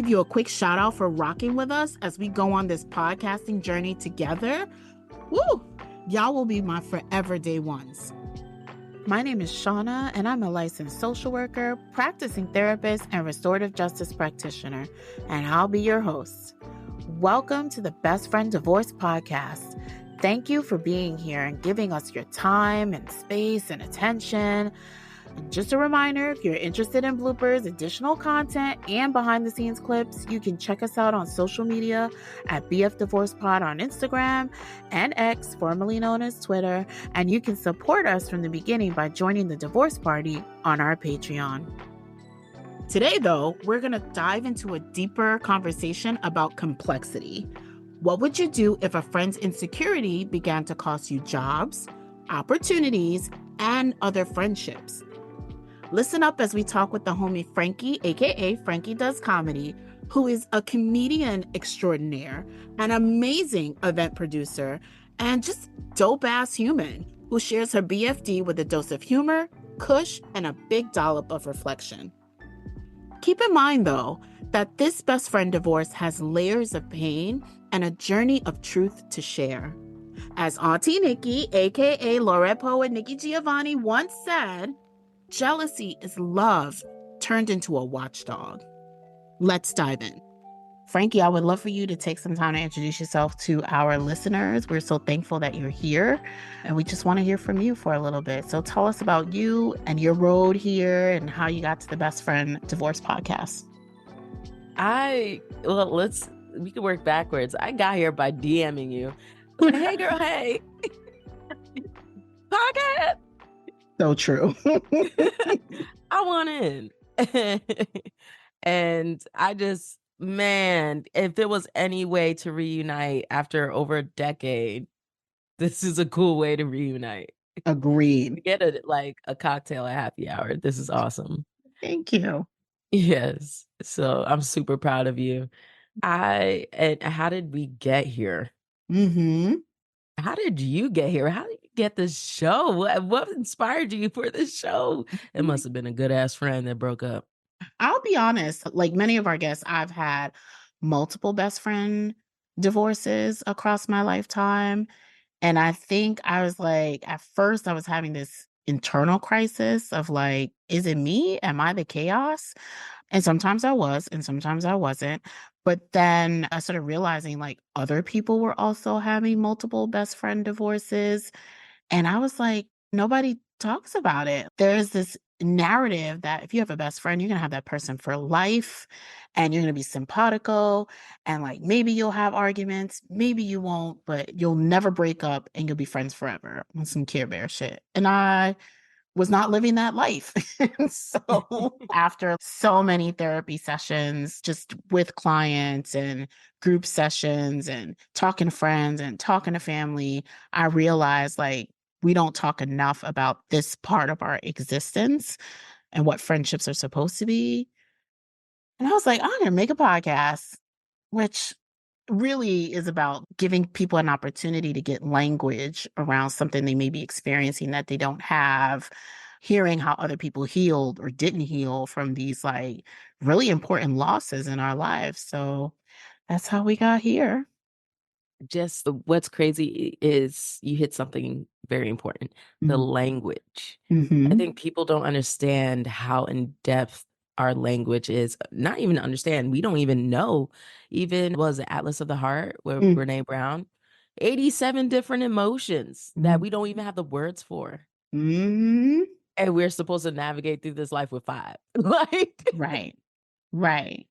give you a quick shout out for rocking with us as we go on this podcasting journey together. Woo! Y'all will be my forever day ones. My name is Shauna, and I'm a licensed social worker, practicing therapist, and restorative justice practitioner, and I'll be your host. Welcome to the Best Friend Divorce Podcast. Thank you for being here and giving us your time and space and attention. And just a reminder, if you're interested in bloopers, additional content, and behind-the-scenes clips, you can check us out on social media at BF Divorce Pod on Instagram and X, formerly known as Twitter, and you can support us from the beginning by joining the Divorce Party on our Patreon. Today, though, we're going to dive into a deeper conversation about complexity. What would you do if a friend's insecurity began to cost you jobs, opportunities, and other friendships? Listen up as we talk with the homie Frankie, aka Frankie Does Comedy, who is a comedian extraordinaire, an amazing event producer, and just dope-ass human who shares her BFD with a dose of humor, kush, and a big dollop of reflection. Keep in mind, though, that this best friend divorce has layers of pain and a journey of truth to share. As Auntie Nikki, aka Laureate Poet Nikki Giovanni, once said, jealousy is love turned into a watchdog. Let's dive in. Frankie, I would love for you to take some time to introduce yourself to our listeners. We're so thankful that you're here, and we just want to hear from you for a little bit. So tell us about you and your road here and how you got to the Best Friend Divorce Podcast. We can work backwards. I got here by DMing you. Like, hey girl, hey. Podcast. So true. I want in. And I just, man, if there was any way to reunite after over a decade, this is a cool way to reunite. Agreed. Get a cocktail at happy hour. This is awesome. Thank you. Yes. So I'm super proud of you. And how did we get here? Mm-hmm. How did you get here? How did you get this show? What inspired you for this show? It must have been a good ass friend that broke up. I'll be honest, like many of our guests, I've had multiple best friend divorces across my lifetime. And I think I was like, at first I was having this internal crisis of like, is it me? Am I the chaos? And sometimes I was, and sometimes I wasn't. But then I started realizing like other people were also having multiple best friend divorces. And I was like, nobody talks about it. There's this narrative that if you have a best friend, you're going to have that person for life and you're going to be simpatico and like maybe you'll have arguments, maybe you won't, but you'll never break up and you'll be friends forever on some Care Bear shit. And I was not living that life. So after so many therapy sessions, just with clients and group sessions and talking to friends and talking to family, I realized like we don't talk enough about this part of our existence and what friendships are supposed to be. And I was like, I'm going to make a podcast, which really is about giving people an opportunity to get language around something they may be experiencing that they don't have, hearing how other people healed or didn't heal from these like really important losses in our lives. So that's how we got here. Just what's crazy is you hit something very important, the language. Mm-hmm. I think people don't understand how in depth our language is. Not even understand. We don't even know. Even was it Atlas of the Heart with Brene Brown? 87 different emotions that we don't even have the words for. Mm-hmm. And we're supposed to navigate through this life with 5. Right.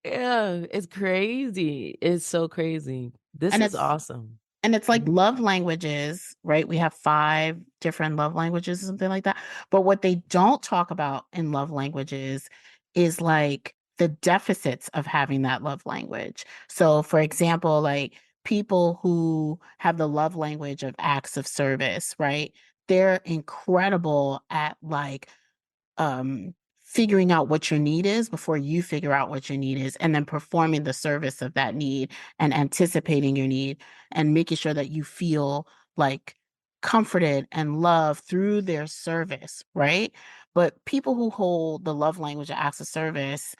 Yeah, it's crazy. It's so crazy. This is awesome. And it's like love languages, right? We have 5 different love languages, something like that. But what they don't talk about in love languages is like the deficits of having that love language. So for example, like people who have the love language of acts of service, right? They're incredible at like figuring out what your need is before you figure out what your need is, and then performing the service of that need and anticipating your need and making sure that you feel like comforted and loved through their service, right? But people who hold the love language of acts of service,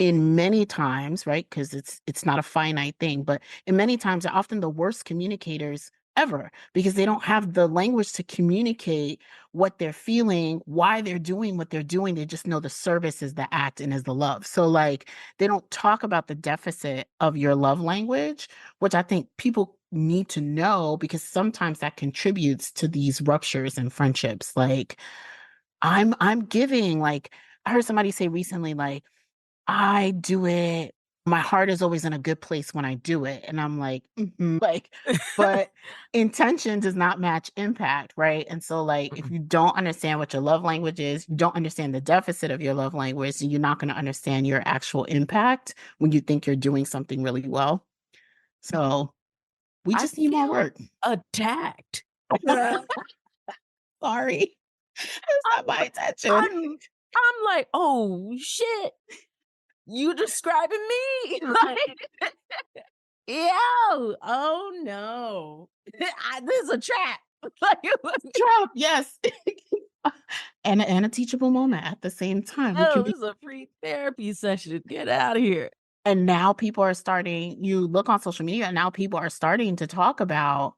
in many times, right? Because it's not a finite thing, but in many times they're often the worst communicators ever because they don't have the language to communicate what they're feeling, why they're doing what they're doing. They just know the service is the act and is the love. So like they don't talk about the deficit of your love language, which I think people need to know because sometimes that contributes to these ruptures and friendships. Like I'm giving, like I heard somebody say recently, like, I do it. My heart is always in a good place when I do it. And I'm like, like, but intention does not match impact, right? And so, like, if you don't understand what your love language is, you don't understand the deficit of your love language, and you're not going to understand your actual impact when you think you're doing something really well. So we I just need more feel work. attacked. Sorry. It's I'm not my intention. I'm like, "Oh, shit. You describing me?" Like, yo, oh, no. This is a trap. Like, Drop, yes. And a teachable moment at the same time. We can yo, be this is a free therapy session. Get out of here. and now people are starting, you look on social media and now people are starting to talk about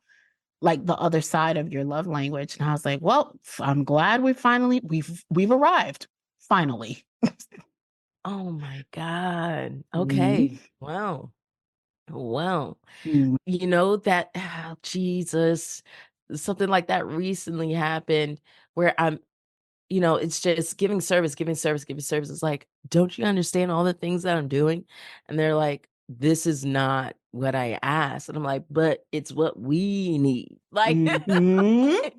like the other side of your love language. And I was like, well, I'm glad we've arrived. Finally. Oh my God. Okay. Mhm. Wow. Well, Mm. you know that Jesus, something like that recently happened where it's just giving service, giving service, giving service. It's like, don't you understand all the things that I'm doing? And they're like, this is not what I asked. And I'm like, but it's what we need. Like, Mhm.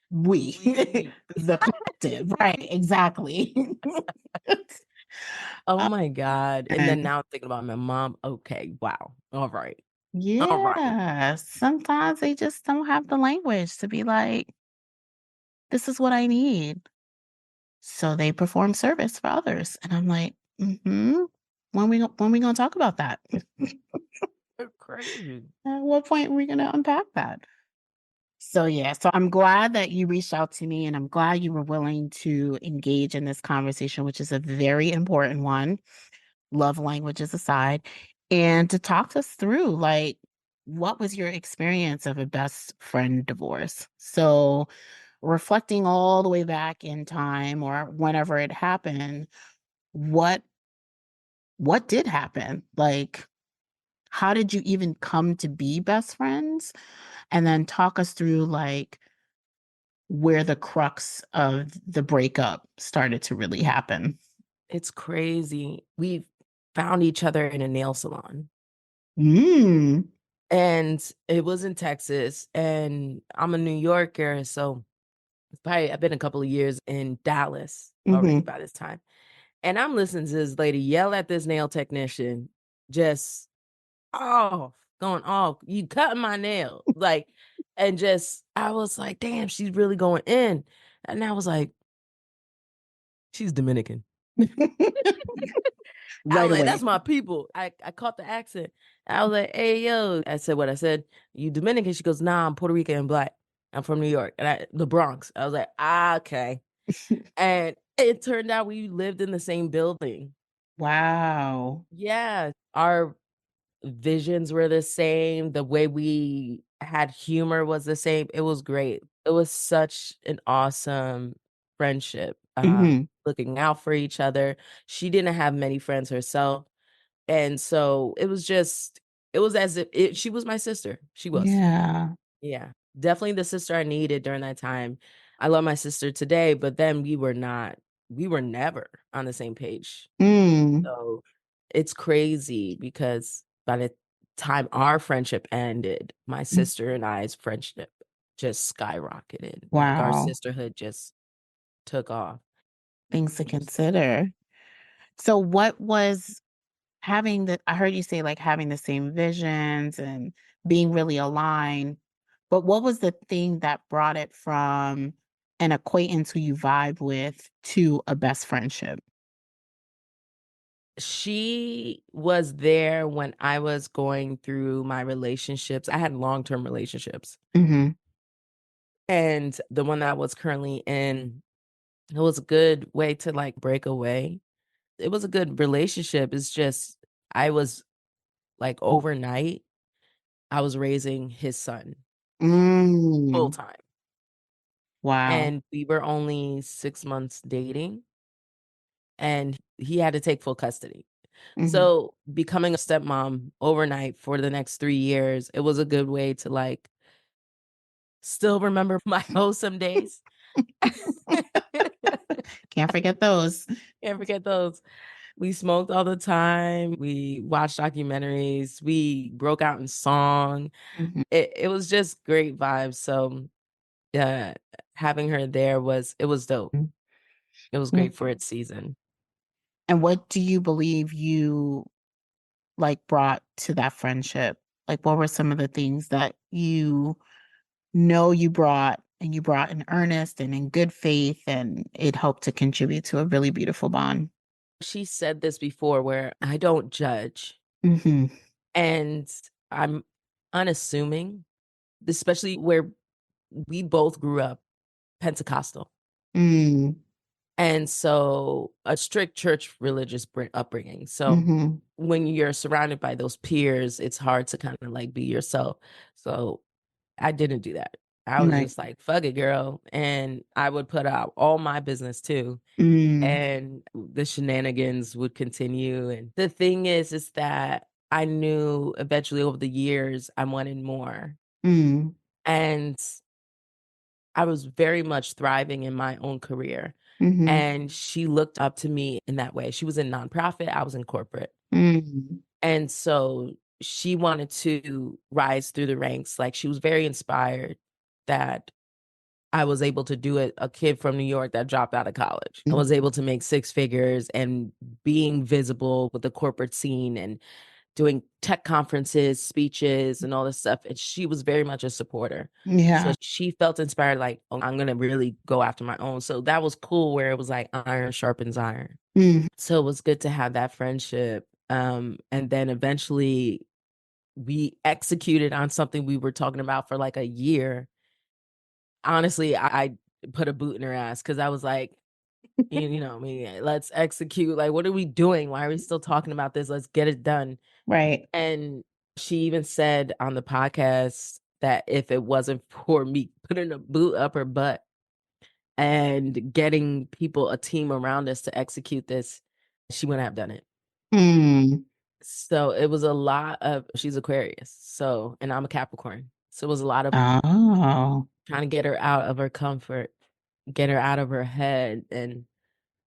We, we. the collective, right? Exactly. Oh my God. And then And now I'm thinking about my mom. Okay. Wow. All right. All right. yeah, sometimes they just don't have the language to be like, this is what I need. So they perform service for others. And I'm like, when we gonna talk about that? They're crazy. At what point are we gonna unpack that? So yeah, so I'm glad that you reached out to me and I'm glad you were willing to engage in this conversation, which is a very important one, love languages aside, and to talk us through like what was your experience of a best friend divorce? So reflecting all the way back in time or whenever it happened, what what did happen? Like how did you even come to be best friends? And then talk us through like where the crux of the breakup started to really happen. It's crazy. We found each other in a nail salon. Mm. And it was in Texas, and I'm a New Yorker, so I've been a couple of years in Dallas already Mhm. by this time. And I'm listening to this lady yell at this nail technician, just off, going off. You cutting my nail. Like, and just I was like, damn, she's really going in. And I was like, she's Dominican. I Right was like, "That's away. my people." I caught the accent. I was like, "Hey, yo." I said what I said. "You Dominican?" She goes, "Nah, I'm Puerto Rican and Black. I'm from New York." And the Bronx. I was like, "Ah, okay." And it turned out we lived in the same building. Wow. Yeah. Our visions were the same. The way we had humor was the same. It was great. It was such an awesome friendship. Mhm. Looking out for each other. She didn't have many friends herself. And so it was as if she was my sister. She was. Yeah. Yeah. Definitely the sister I needed during that time. I love my sister today, but then we were never on the same page. Mm. So it's crazy because by the time our friendship ended, my Mm. sister and I's friendship just skyrocketed. Like our Wow. sisterhood just took off. Things to It was consider. So what was having the I heard you say like having the same visions and being really aligned, but what was the thing that brought it from an acquaintance who you vibe with to a best friendship? She was there when I was going through my relationships. I had long-term relationships, Mhm. and the one that I was currently in, it was a good way to, like, break away, It was a good relationship. It's just I was like overnight, I was raising his son full Mm. time. Wow. And we were only 6 months dating, and he had to take full custody. Hmm. So, becoming a stepmom overnight for the next 3 years, it was a good way to, like, still remember my wholesome days. Can't forget those. Can't forget those. We smoked all the time, we watched documentaries, we broke out in song. Hmm. It was just great vibes, so, uh, having her there was dope. It was great for its season. And what do you believe you like brought to that friendship? Like, what were some of the things that you know you brought and you brought in earnest and in good faith, and it helped to contribute to a really beautiful bond? She said this before where I don't judge, Hmm. and I'm unassuming, especially where we both grew up Pentecostal. Mm. And so a strict church religious upbringing. So Hmm. when you're surrounded by those peers, it's hard to kind of like be yourself. So I didn't do that. I was Right. just like, fuck it, girl. And I would put out all my business too. Mm. And the shenanigans would continue. And the thing is that I knew eventually over the years I wanted more. Mm. And I was very much thriving in my own career. Hmm. And she looked up to me in that way. She was in nonprofit, I was in corporate. Mm. And so she wanted to rise through the ranks. Like she was very inspired that I was able to do it. A kid from New York that dropped out of college. I was able to make six figures and being visible with the corporate scene and doing tech conferences, speeches, and all this stuff. And she was very much a supporter. So Yeah. she felt inspired, like, oh, I'm going to really go after my own. So that was cool where it was like iron sharpens iron. Mm. So it was good to have that friendship. And then eventually we executed on something we were talking about for like a year. Honestly, I put a boot in her ass because I was like, you know, I mean, let's execute. Like, what are we doing? Why are we still talking about this? Let's get it done. Right. And she even said on the podcast that if it wasn't for me putting a boot up her butt and getting people, a team around us to execute this, she wouldn't have done it. Mm. So it was a lot of, she's Aquarius. So, and I'm a Capricorn. So it was a lot of Oh. trying to get her out of her comfort, get her out of her head. And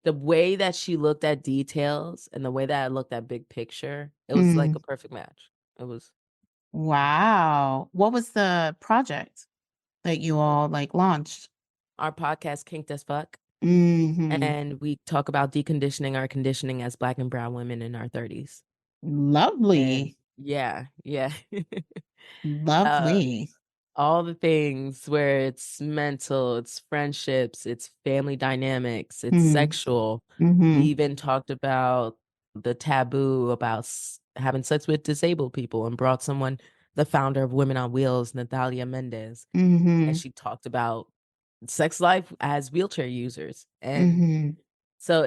the way that she looked at details and the way that I looked at big picture, it was like a Mm. perfect match. It was Wow. What was the project that you all like launched? our podcast, Kinked as Fuck. Hmm. And we talk about deconditioning our conditioning as Black and brown women in our 30s. And Lovely. yeah, yeah. uh, Lovely. all the things where it's mental, it's friendships, it's family dynamics, it's Mm. sexual. We Hmm. even talked about the taboo about having sex with disabled people and brought someone, the founder of Women on Wheels, Natalia Mendez, and Hmm. she talked about sex life as wheelchair users. And Hmm. so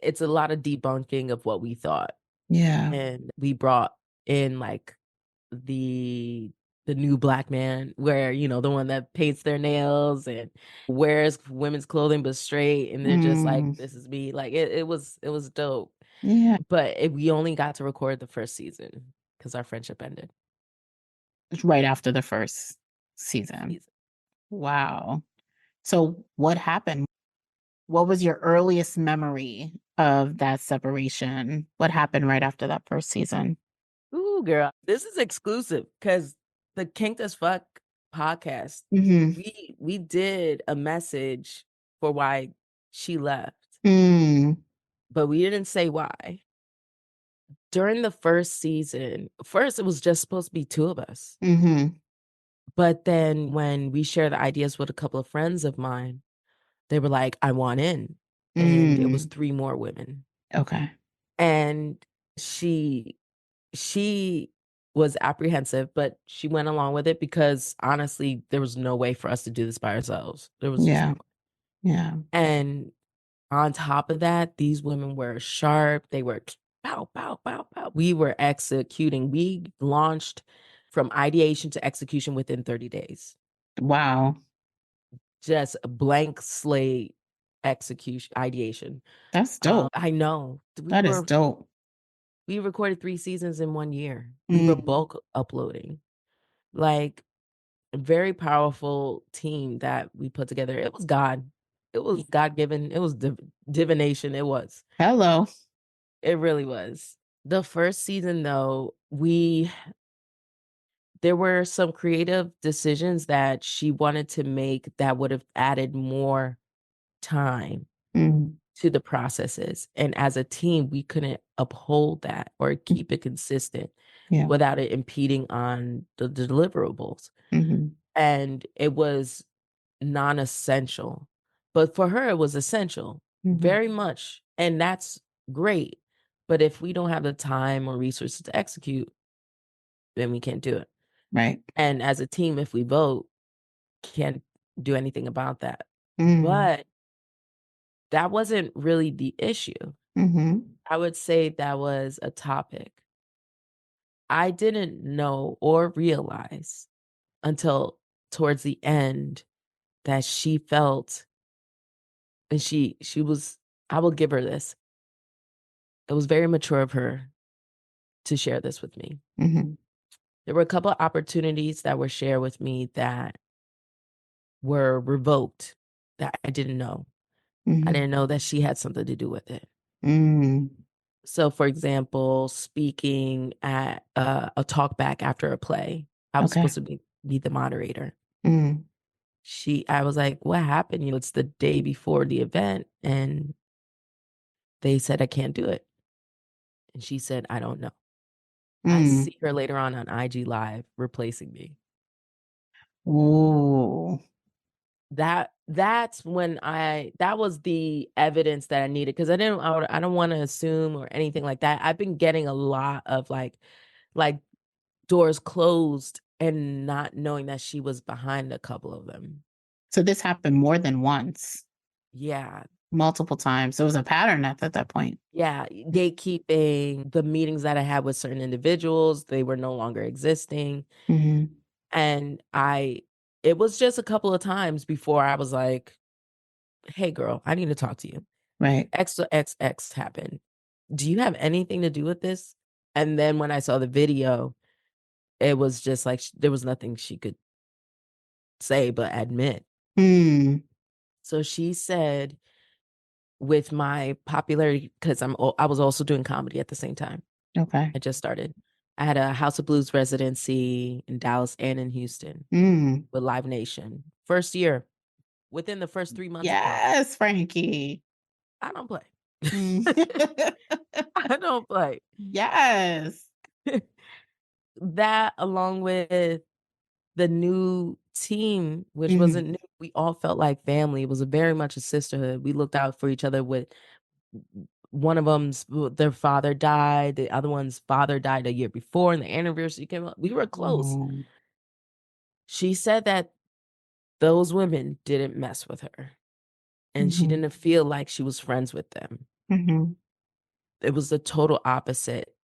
it's a lot of debunking of what we thought. Yeah. And we brought in like the the new Black man where, you know, the one that paints their nails and wears women's clothing but straight, and they're just like, Mm. this is me. Like it was dope. Yeah. But we only got to record the first season because our friendship ended. Right after the first season. Season. Wow. So what happened? What was your earliest memory of that separation? What happened right after that first season? Ooh, girl, this is exclusive because the Kinked as Fuck podcast, Hmm. we did a message for why she left, Mm. but we didn't say why. During the first season, first it was just supposed to be two of us. Hmm. But then when we shared the ideas with a couple of friends of mine, they were like, I want in. And it was Mm. three more women. Okay. And she she was apprehensive, but she went along with it because honestly, there was no way for us to do this by ourselves. There was just no Yeah. way. Yeah. And on top of that, these women were sharp. They were pow, pow, pow, pow. We were executing. We launched from ideation to execution within 30 days. Wow. Just a blank slate execution, ideation. That's dope. I know. That is dope. We recorded 3 seasons in 1 year. We were Mm. bulk uploading. Like, a very powerful team that we put together. It was God. It was God-given. It was divination. It was. Hello. It really was. The first season, though, there were some creative decisions that she wanted to make that would have added more time Mm. to the processes. And as a team, we couldn't uphold that or keep it consistent Yeah. without it impeding on the deliverables. Mm-hmm. And it was non-essential. But for her, it was essential, very much. And that's great. But if we don't have the time or resources to execute, then we can't do it. Right. And as a team, if we vote, can't do anything about that. Mm. But that wasn't really the issue. Mm-hmm. I would say that was a topic. I didn't know or realize until towards the end that she felt, and she was, I will give her this. It was very mature of her to share this with me. Mm-hmm. There were a couple of opportunities that were shared with me that were revoked that I didn't know. Mm-hmm. I didn't know that she had something to do with it. Mm. So, for example, speaking at a talk back after a play, I was Okay. supposed to be the moderator. Mm. I was like, what happened? It's the day before the event, and they said I can't do it. And she said, I don't know. I Mm. see her later on IG Live replacing me. Ooh. That's when that was the evidence that I needed, because I don't want to assume or anything like that. I've been getting a lot of like doors closed and not knowing that she was behind a couple of them. So this happened more than once, Yeah. multiple times. It was a pattern at that point. Yeah. Gatekeeping, the meetings that I had with certain individuals, they were no longer existing. Mm-hmm. And it was just a couple of times before I was like, hey, girl, I need to talk to you. Right. XXX happened. Do you have anything to do with this? And then when I saw the video, it was just like there was nothing she could say but admit. Mm. So she said, with my popularity, because I was also doing comedy at the same time. Okay. I just started. I had a House of Blues residency in Dallas and in Houston with Live Nation. First year, within the first 3 months of comedy. Yes, Frankie. I don't play. Mm. I don't play. Yes. That, along with the new team, which Mm-hmm. wasn't new, we all felt like family. It was very much a sisterhood. We looked out for each other. With one of them's, their father died. The other one's father died a year before, and the anniversary came up. We were close. Oh. She said that those women didn't mess with her, and she Mm-hmm. didn't feel like she was friends with them. Mm-hmm. It was the total opposite.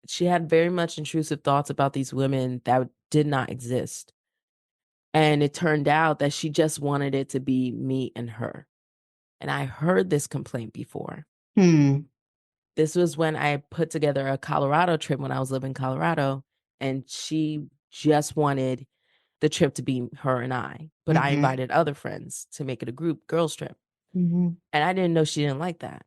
She had very much intrusive thoughts about these women that did not exist. And it turned out that she just wanted it to be me and her. And I heard this complaint before. Hmm. This was when I put together a Colorado trip when I was living in Colorado, and she just wanted the trip to be her and I. But I Mm-hmm. invited other friends to make it a group girls trip. Mm-hmm. And I didn't know she didn't like that.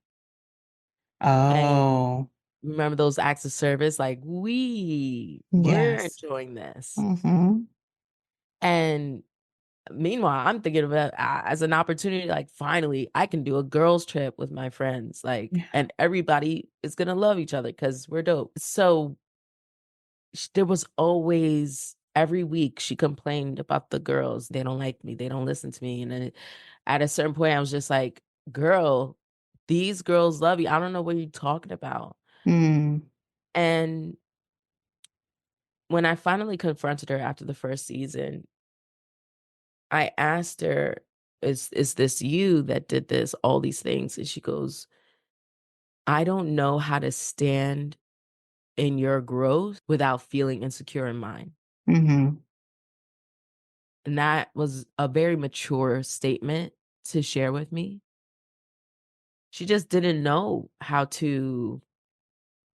And Oh. remember those acts of service? Like, we're Yes. enjoying this. Mm-hmm. And meanwhile, I'm thinking of it as an opportunity, like, finally, I can do a girls trip with my friends, like, Yeah. and everybody is gonna love each other because we're dope. So there was always, every week, she complained about the girls. They don't like me. They don't listen to me. And then at a certain point, I was just like, girl, these girls love you. I don't know what you're talking about. Mm. And when I finally confronted her after the first season, I asked her, is this you that did this, all these things? And she goes, I don't know how to stand in your growth without feeling insecure in mine. Mm-hmm. And that was a very mature statement to share with me. She just didn't know how to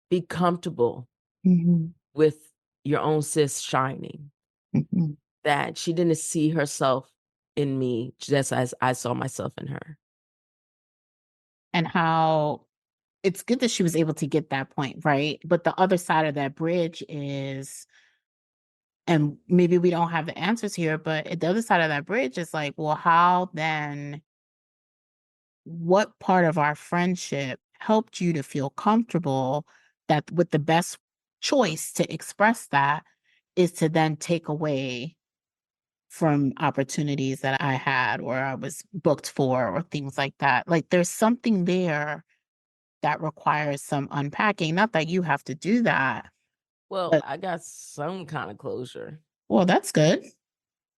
be comfortable Mm-hmm. with your own sis shining, Mm-hmm. that she didn't see herself in me just as I saw myself in her. And how it's good that she was able to get that point, right? But the other side of that bridge is, and maybe we don't have the answers here, but the other side of that bridge is like, well, how then, what part of our friendship helped you to feel comfortable that with the best choice to express that is to then take away from opportunities that I had or I was booked for or things like that. Like there's something there that requires some unpacking. Not that you have to do that, Well, but I got some kind of closure. well, that's good.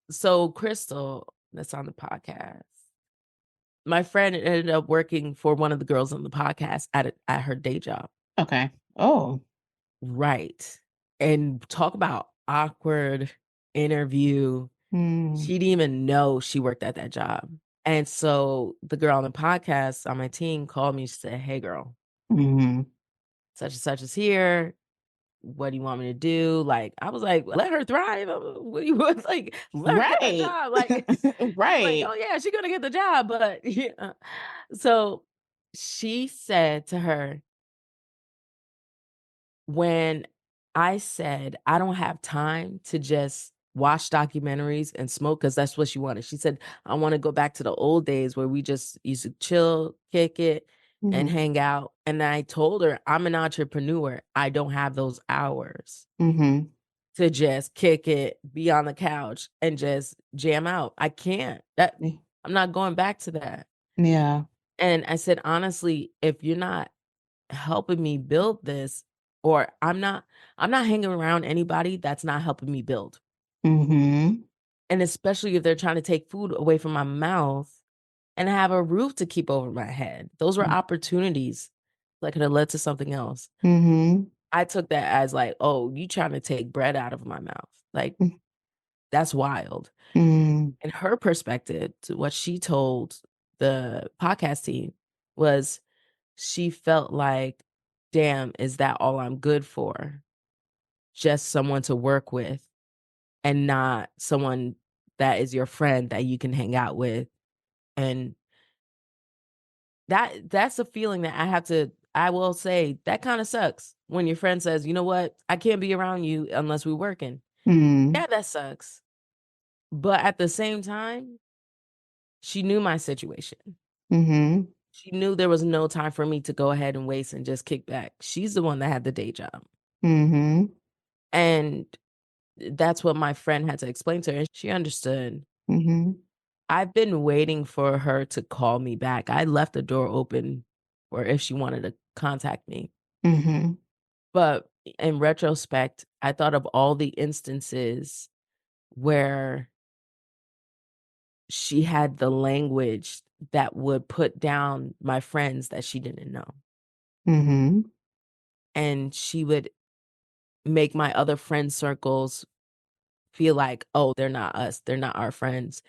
So Crystal, that's on the podcast, my friend ended up working for one of the girls on the podcast at her day job. Okay. Oh. Right. And talk about awkward interview. Mm, She didn't even know she worked at that job. And so the girl on the podcast on my team called me. She said, "Hey, girl, mm, such and such is here. What do you want me to do?" Like, I was like, "Let her thrive. What do you want? Like, let her get that right. job." Like, I was like, Right. "Oh yeah, she's gonna get the job." But yeah. So she said to her, when I said, "I don't have time to just watch documentaries and smoke," because that's what she wanted. She said, "I wanna go back to the old days where we just used to chill, kick it, and Mm-hmm. hang out." And I told her, "I'm an entrepreneur. I don't have those hours Mm-hmm. to just kick it, be on the couch, and just jam out. I can't. I'm not going back to that." Yeah. And I said, "Honestly, if you're not helping me build this, or I'm not hanging around anybody that's not helping me build." Mm-hmm. And especially if they're trying to take food away from my mouth and have a roof to keep over my head. Those were opportunities that could have led to something else. Mm-hmm. I took that as like, "Oh, you trying to take bread out of my mouth." Like, that's wild. Mm-hmm. And her perspective to what she told the podcast team was, she felt like, "Damn, is that all I'm good for? Just someone to work with and not someone that is your friend that you can hang out with." And that's a feeling that I will say that kinda sucks when your friend says, "You know what? I can't be around you unless we're working." Mm-hmm. Yeah, that sucks. But at the same time, she knew my situation. Mm-hmm. She knew there was no time for me to go ahead and waste and just kick back. She's the one that had the day job. Mm-hmm. And that's what my friend had to explain to her, and she understood. Mm-hmm. I've been waiting for her to call me back. I left the door open for if she wanted to contact me. Mm-hmm. But in retrospect, I thought of all the instances where she had the language that would put down my friends that she didn't know. Mm-hmm. And she would make my other friend circles feel like, "Oh, they're not us. They're not our friends.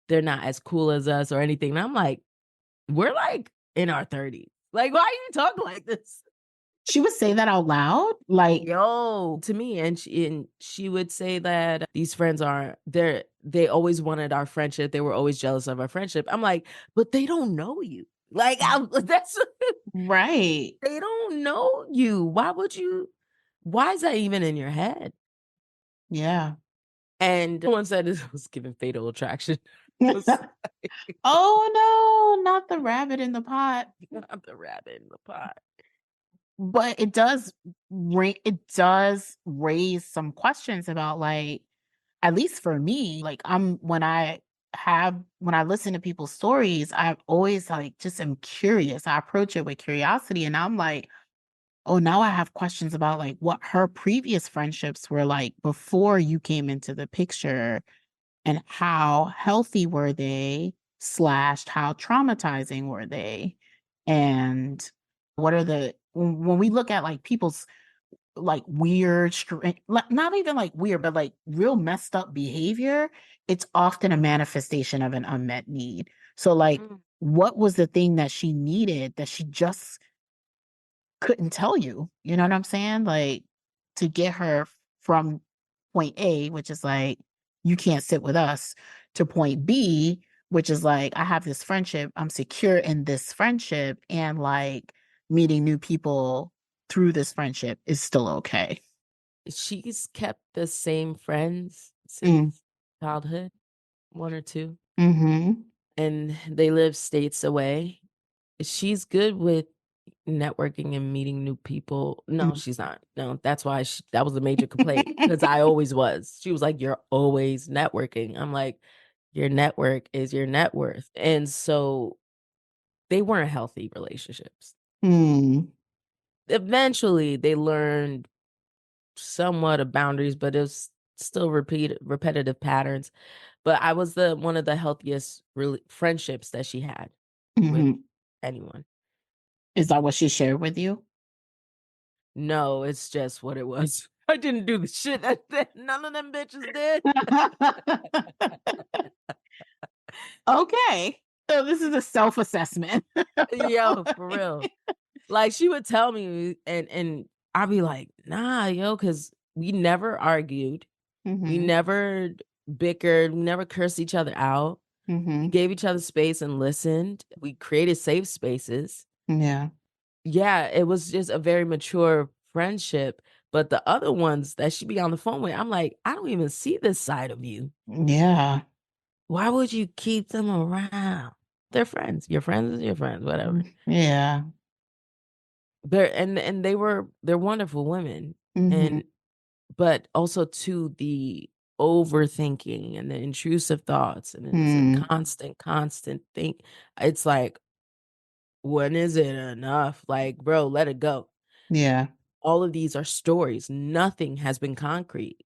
They're not as cool as us or anything." And I'm like, "We're like in our 30s. Like, why are you talking like this?" She would say that out loud? Like, Yo, to me, and she would say that these friends are they always wanted our friendship. They were always jealous of our friendship. I'm like, "But they don't know you." Like, that's right. they don't know you. Why is that even in your head? Yeah. And someone said it was giving Fatal Attraction. I was like, Oh no, not the rabbit in the pot. "I'm the rabbit in the pot." But it does raise some questions about, like, at least for me, like, when I listen to people's stories, I always, like, just am curious. I approach it with curiosity, and I'm like, "Oh, now I have questions about, like, what her previous friendships were like before you came into the picture." and how healthy were they slash how traumatizing were they? And what are when we look at like people's like weird, not even like weird, but like real messed up behavior, it's often a manifestation of an unmet need. So like, Mm. what was the thing that she needed that she just couldn't tell you? You know what I'm saying? Like to get her from point A, which is like, you can't sit with us, to point B, which is like, I have this friendship, I'm secure in this friendship, and like meeting new people through this friendship is still okay. She's kept the same friends Mm. since childhood, 1 or 2, Mm-hmm. and they live states away. She's good with networking and meeting new people. No, she's not. No, that's why that was a major complaint because I always was. She was like, "You're always networking." I'm like, "Your network is your net worth." And so they weren't healthy relationships. Mm. Eventually, they learned somewhat of boundaries, but it was still repetitive patterns. But I was the one of the healthiest really friendships that she had with Mm-hmm. anyone. Is that what she shared with you? No, it's just what it was. I didn't do the shit that none of them bitches did. Okay. So this is a self-assessment. Yo, for real. Like, she would tell me and I'd be like, "Nah, yo," because we never argued. We Mm-hmm. never bickered. We never cursed each other out. We Mm-hmm. gave each other space and listened. We created safe spaces. Yeah. Yeah, it was just a very mature friendship, but the other ones that she be on the phone with, I'm like, "I don't even see this side of you. Yeah. Why would you keep them around?" They're friends. Your friends is your friends, whatever. Yeah. They're wonderful women, Mm-hmm. and but also to the overthinking and the intrusive thoughts, and it's a Mm. constant thing. It's like, when is it enough? Like, bro, let it go. Yeah. All of these are stories. Nothing has been concrete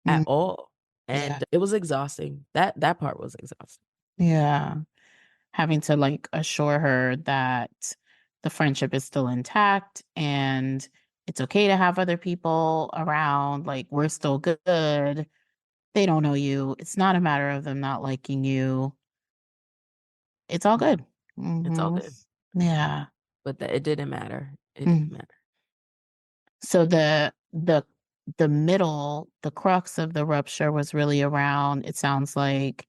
at Mm. all. Yeah. And it was exhausting. That part was exhausting. Yeah. Having to like assure her that the friendship is still intact and it's okay to have other people around. Like, we're still good. They don't know you. It's not a matter of them not liking you. It's all Yeah, good. it's all Hmm. good. Yeah. But it didn't matter. It didn't Mm. matter. So the crux of the rupture was really around, it sounds like,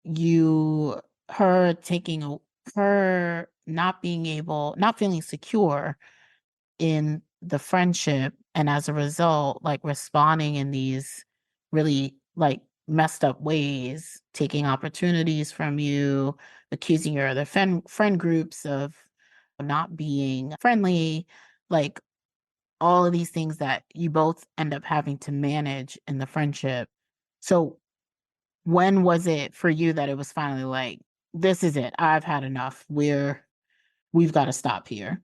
you her taking a her not feeling secure in the friendship, and as a result, like responding in these really like messed up ways, taking opportunities from you, accusing your other friend groups of not being friendly, like all of these things that you both end up having to manage in the friendship. So when was it for you that it was finally like, this is it, I've had enough, we've got to stop here?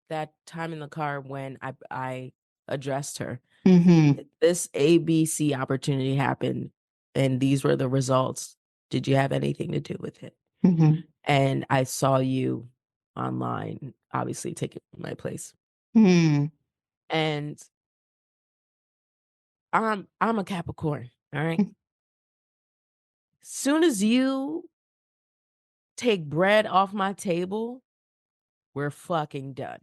That time in the car when I addressed her, Mm-hmm. this ABC opportunity happened, and these were the results. Did you have anything to do with it? Mm-hmm. And I saw you online, obviously taking my place. Mm-hmm. And I'm a Capricorn, all right? Soon as you take bread off my table, we're fucking done.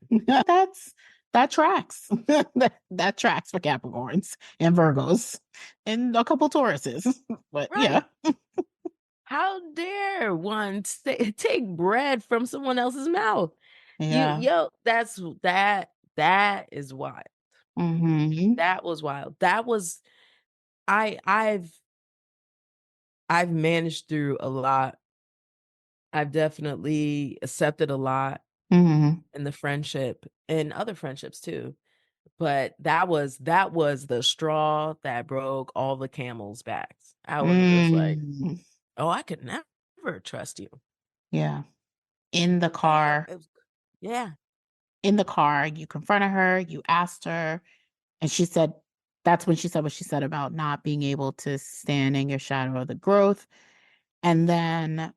That tracks. That tracks for Capricorns and Virgos and a couple Tauruses. But yeah. Right. How dare one take bread from someone else's mouth? Yeah. That is wild. Mm-hmm. That was wild. That was I I've managed through a lot. I've definitely accepted a lot Mm-hmm. in the friendship and other friendships too. But that was the straw that broke all the camel's backs. I was just like, Mm. "Oh, I could never trust you." Yeah. In the And car, it was yeah. you confronted her, you asked her, and she said, that's when she said what she said about not being able to stand in your shadow or the growth. And then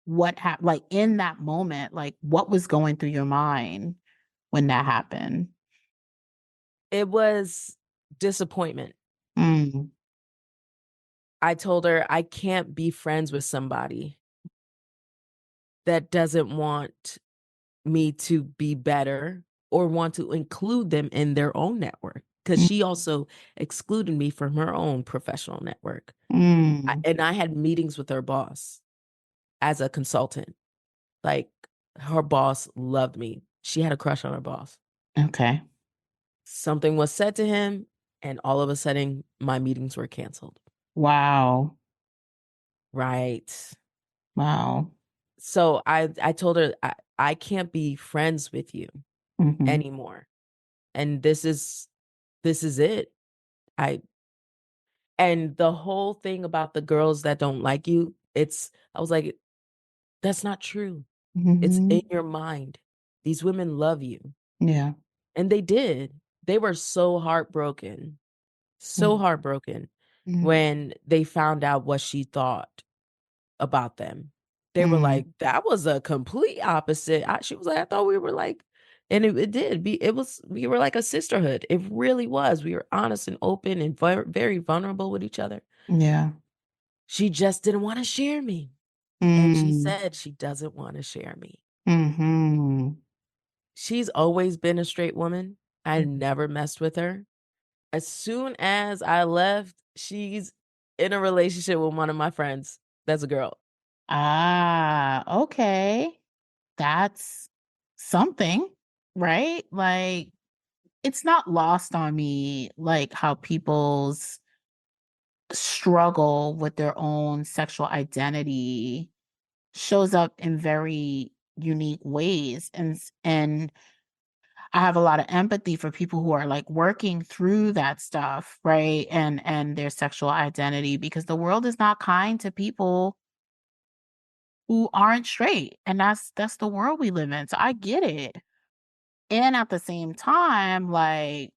what happened, like in that moment, like what was going through your mind when that happened? It was disappointment. Mm, I told her I can't be friends with somebody that doesn't want me to be better or want to include them in their own network, because mm, she also excluded me from her own professional network. mm. And I had meetings with her boss as a consultant. Like, her boss loved me. She had a crush on her boss. Okay. Something was said to him, and all of a sudden, my meetings were canceled. Wow. Right. Wow. So I told her, I can't be friends with you Mm-hmm. anymore. And this is it. I And the whole thing about the girls that don't like you, I was like, that's not true. It's Mm-hmm. in your mind. These women love you. Yeah. And they did. They were so Mm-hmm. heartbroken when they found out what she thought about them. They were Mm-hmm. like, that was a complete opposite. She was like, I thought we were like, and it did be, we were like a sisterhood. It really was. We were honest and open and very vulnerable with each other. Yeah. She just didn't want to share me. And she Mm-hmm. said she doesn't want to share me. Mm-hmm. She's always been a straight woman. I never messed with her. As soon as I left, she's in a relationship with one of my friends. That's a girl. Ah, okay. That's something, right? Like, it's not lost on me, like, how people's struggle with their own sexual identity shows up in very unique ways. And I have a lot of empathy for people who are like working through that stuff, right? And their sexual identity, because the world is not kind to people who aren't straight. And that's the world we live in. So I get it. And at the same time, like,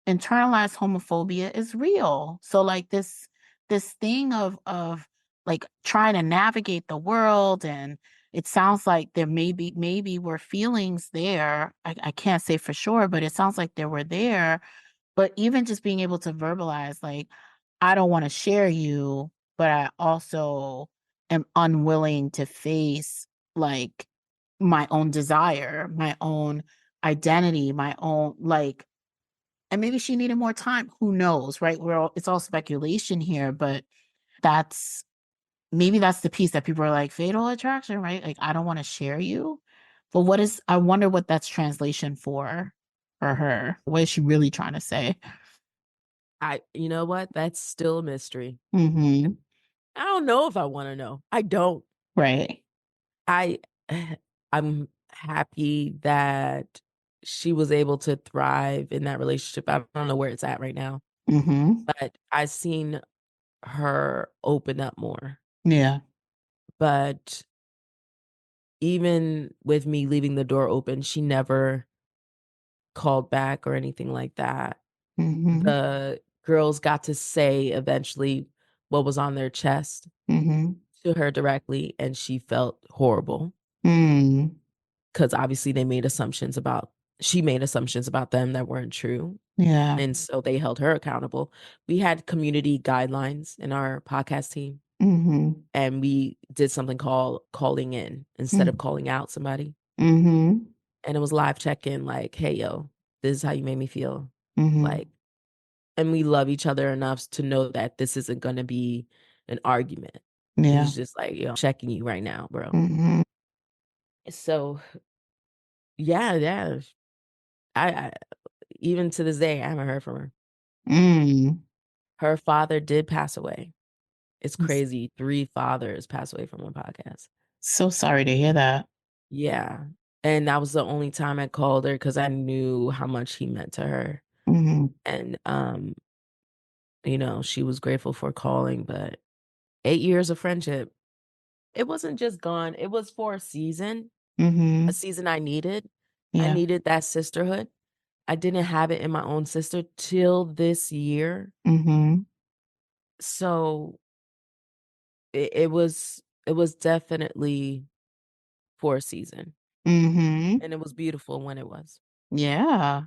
internalized homophobia is real. So like this thing of like trying to navigate the world, and it sounds like there maybe were feelings there. I can't say for sure, but it sounds like there were there. But even just being able to verbalize, like, I don't want to share you, but I also am unwilling to face like my own desire, my own identity, my own like, and maybe she needed more time. Who knows, right? It's all speculation here, but that's maybe that's the piece that people are like fatal attraction, right? Like, I don't want to share you. But I wonder what that's translation for her. What is she really trying to say? You know what? That's still a mystery. Mm-hmm. I don't know if I want to know. I don't. Right. I, I'm happy that she was able to thrive in that relationship. I don't know where it's at right now, Mm-hmm. but I've seen her open up more. Yeah. But even with me leaving the door open, she never called back or anything like that. Mm-hmm. The girls got to say eventually what was on their chest Mm-hmm. to her directly, and she felt horrible Mm. because obviously she made assumptions about them that weren't true. Yeah. And so they held her accountable. We had community guidelines in our podcast team, Mm-hmm. and we did something called calling in instead of calling out somebody. Mm-hmm. And it was live check-in, like, hey, yo, this is how you made me feel. Mm-hmm. Like, and we love each other enough to know that this isn't going to be an argument. Yeah. It's just like, yo, I'm checking you right now, bro. Mm-hmm. So, yeah. I even to this day, I haven't heard from her. Mm. Her father did pass away. It's I'm crazy. 3 fathers passed away from one podcast. so sorry to hear that. Yeah. And that was the only time I called her because I knew how much he meant to her. Mm-hmm. And, she was grateful for calling, but 8 years of friendship, it wasn't just gone. It was for a Mm-hmm. season I needed. I Yeah. needed that sisterhood. I didn't have it in my own sister till this year. Mhm. So it was definitely for a season, Mhm. and it was beautiful when it was. Yeah.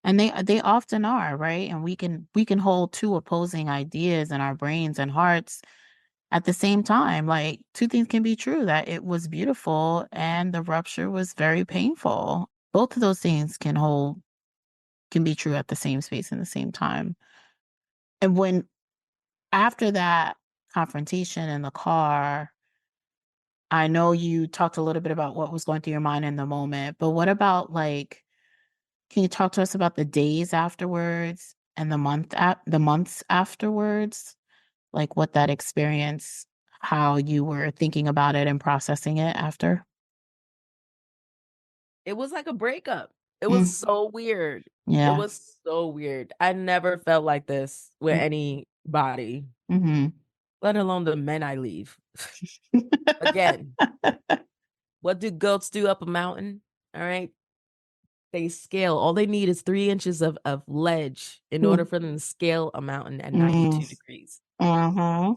And they often are, right? And we can hold two opposing ideas in our brains and hearts at the same time. Like two things can be true, that it was beautiful and the rupture was very painful. Both of those things can be true at the same space and the same time. And when after that confrontation in the car, I know you talked a little bit about what was going through your mind in the moment, but what about like, can you talk to us about the days afterwards and the months afterwards? Like what that experience, how you were thinking about it and processing it after? It was like a breakup. It was Mm, so weird. It yeah. was so weird. I never felt like this with Mm, anybody, mhm. let alone the men I leave. Again, what do goats do up a mountain? All right. They scale. All they need is 3 inches of ledge in order Mm, for them to scale a mountain at mm, 92 degrees. mhm.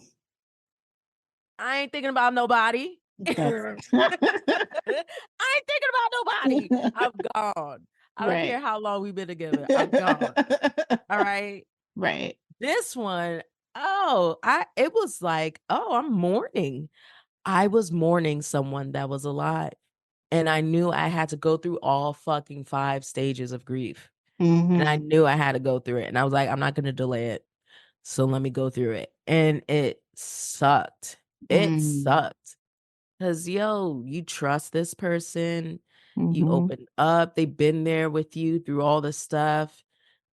I ain't thinking about nobody. That's I ain't thinking about nobody. I'm gone. I don't right. care how long we've been together. I'm gone. All right. Right. This one, oh, it was like, oh, I'm mourning. I was mourning someone that was alive. And I knew I had to go through all fucking 5 stages of grief. And I Mhm. knew I had to go through it. And I was like, I'm not gonna delay it. So let me go through it. And it sucked. It Mm. sucked. 'Cause, yo, you trust this person, you Mhm. open up, they've been there with you through all the stuff.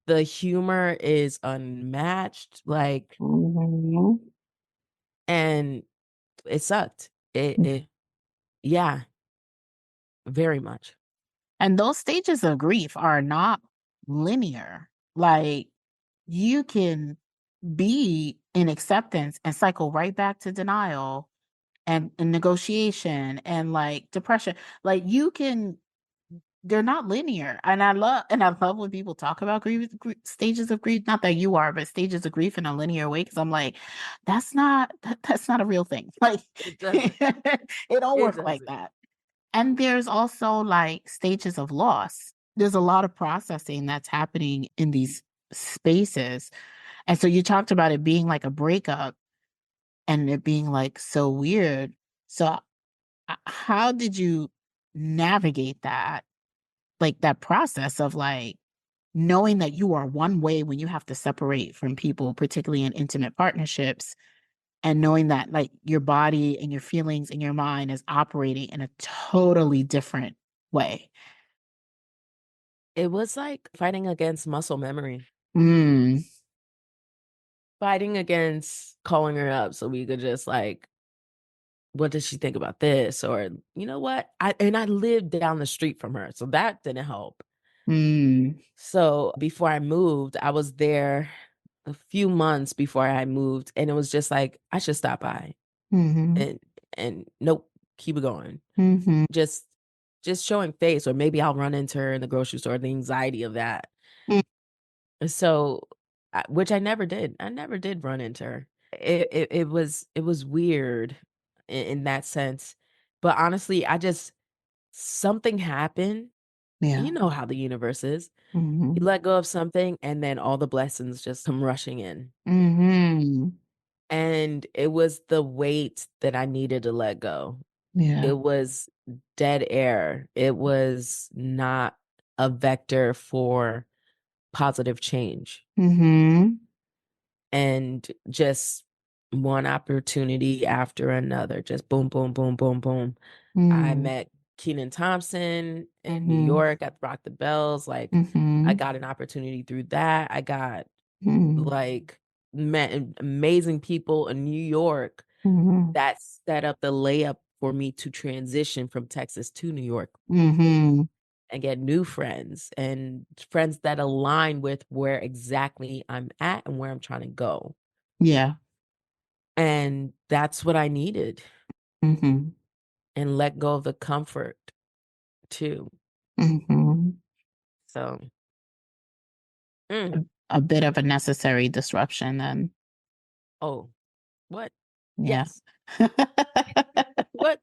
The humor is unmatched, like, Mhm. and it sucked. It yeah, very much. And those stages of grief are not linear. Like you can be in acceptance and cycle right back to denial and negotiation and like depression. Like you can, they're not linear. And I love when people talk about stages of grief. Not that you are, but stages of grief in a linear way. Because I'm like, that's not a real thing. Like It doesn't. it don't It work like doesn't. that. And there's also like stages of loss. There's a lot of processing that's happening in these spaces. And so you talked about it being like a breakup and it being like so weird. So how did you navigate that? Like that process of like knowing that you are one way when you have to separate from people, particularly in intimate partnerships, and knowing that like your body and your feelings and your mind is operating in a totally different way. It was like fighting against muscle memory, Mm, fighting against calling her up so we could just like, "What does she think about this?" Or, "You know what?" I lived down the street from her, so that didn't help. mm, So, before I moved, I was there a few months before I moved, and it was just like, I should stop by, mhm, and nope, keep it going. mhm, Just just showing face, or maybe I'll run into her in the grocery store, the anxiety of that. mm, And so, which I never did. I never did run into her. It was weird in that sense. But honestly, I just something happened. yeah, You know how the universe is. You mhm, let go of something and then all the blessings just come rushing in. mhm, And it was the weight that I needed to let go. yeah, It was dead air. It was not a vector for positive change. mhm, And just one opportunity after another, just boom, boom, boom, boom, boom. I mm, met Keenan Thompson in New mhm, York at Rock the Bells. Like, I mhm, got an opportunity through that. I got mhm, like met amazing people in New York mhm, that set up the layup for me to transition from Texas to New York mhm, and get new friends and friends that align with where exactly I'm at and where I'm trying to go. yeah, And that's what I needed, mhm, and let go of the comfort too. mhm. So a bit of a necessary disruption then. Oh, what? Yeah. Yes. What?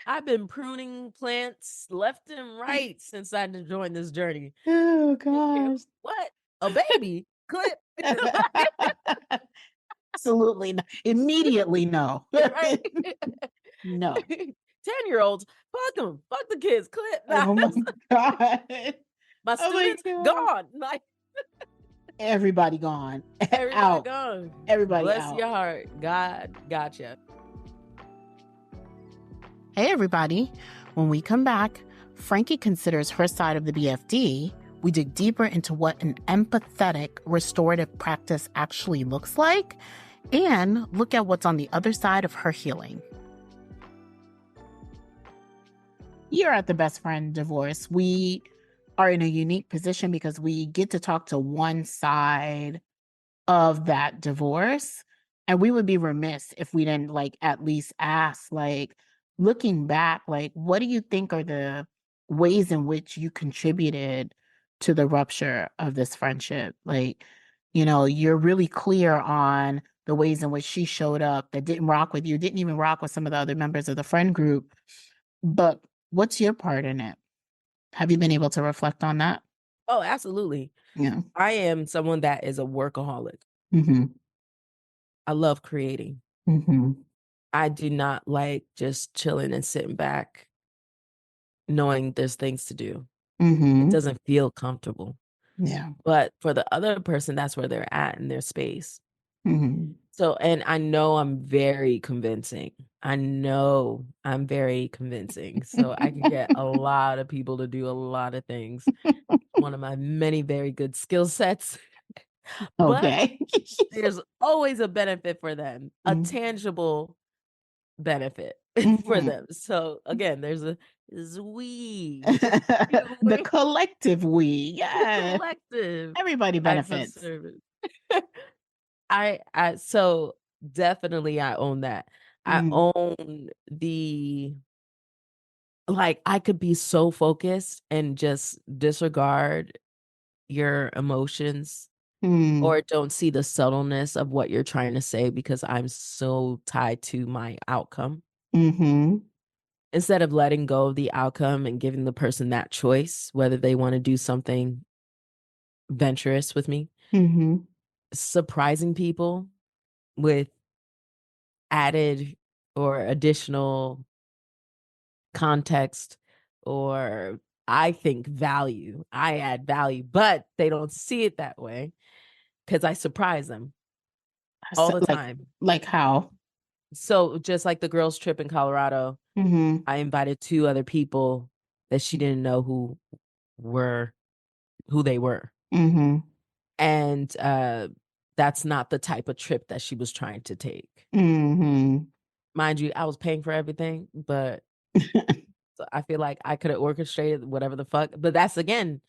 I've been pruning plants left and right since I joined this journey. Oh Okay, gosh. what? A baby? Clip. Absolutely not. Immediately no. Right? No. 10-year-olds, fuck them. Fuck the kids. Clip. Oh my God. My Oh my students, God. gone. Like, Everybody gone. everybody Out. gone. Everybody Bless out. your heart. God gotcha. Hey, everybody. When we come back, Frankie considers her side of the BFD. We dig deeper into what an empathetic restorative practice actually looks like and look at what's on the other side of her healing. You're at the Best Friend Divorce. We are in a unique position because we get to talk to one side of that divorce. And we would be remiss if we didn't at least ask, looking back, what do you think are the ways in which you contributed to the rupture of this friendship? You're really clear on the ways in which she showed up that didn't rock with you, didn't even rock with some of the other members of the friend group. But what's your part in it? Have you been able to reflect on that? Oh, absolutely. Yeah. I am someone that is a workaholic. Mm-hmm. I love creating. Mm-hmm. I do not like just chilling and sitting back knowing there's things to do. It Mm-hmm. doesn't feel comfortable. Yeah. But for the other person, that's where they're at in their space. Mm-hmm. So, and I know I'm very convincing. I know I'm very convincing. So I can get a lot of people to do a lot of things. One of my many very good skill sets. But Okay. there's always a benefit for them, a Mm. tangible benefit for Mhm. them. So again, there's a we, The collective we. the Yeah. collective Everybody type of benefits. service. I so definitely I own that. I Mm. own the I could be so focused and just disregard your emotions Mm. or don't see the subtleness of what you're trying to say because I'm so tied to my outcome. Mhm. Instead of letting go of the outcome and giving the person that choice, whether they want to do something venturous with me, Mhm. surprising people with added or additional context or I think value. I add value, but they don't see it that way because I surprise them all So, the time. like how? So just like the girls' trip in Colorado, Mhm. I invited 2 other people that she didn't know were who they were. Mhm. And that's not the type of trip that she was trying to take. Mhm. Mind you, I was paying for everything, but so I feel like I could have orchestrated whatever the fuck. But that's again,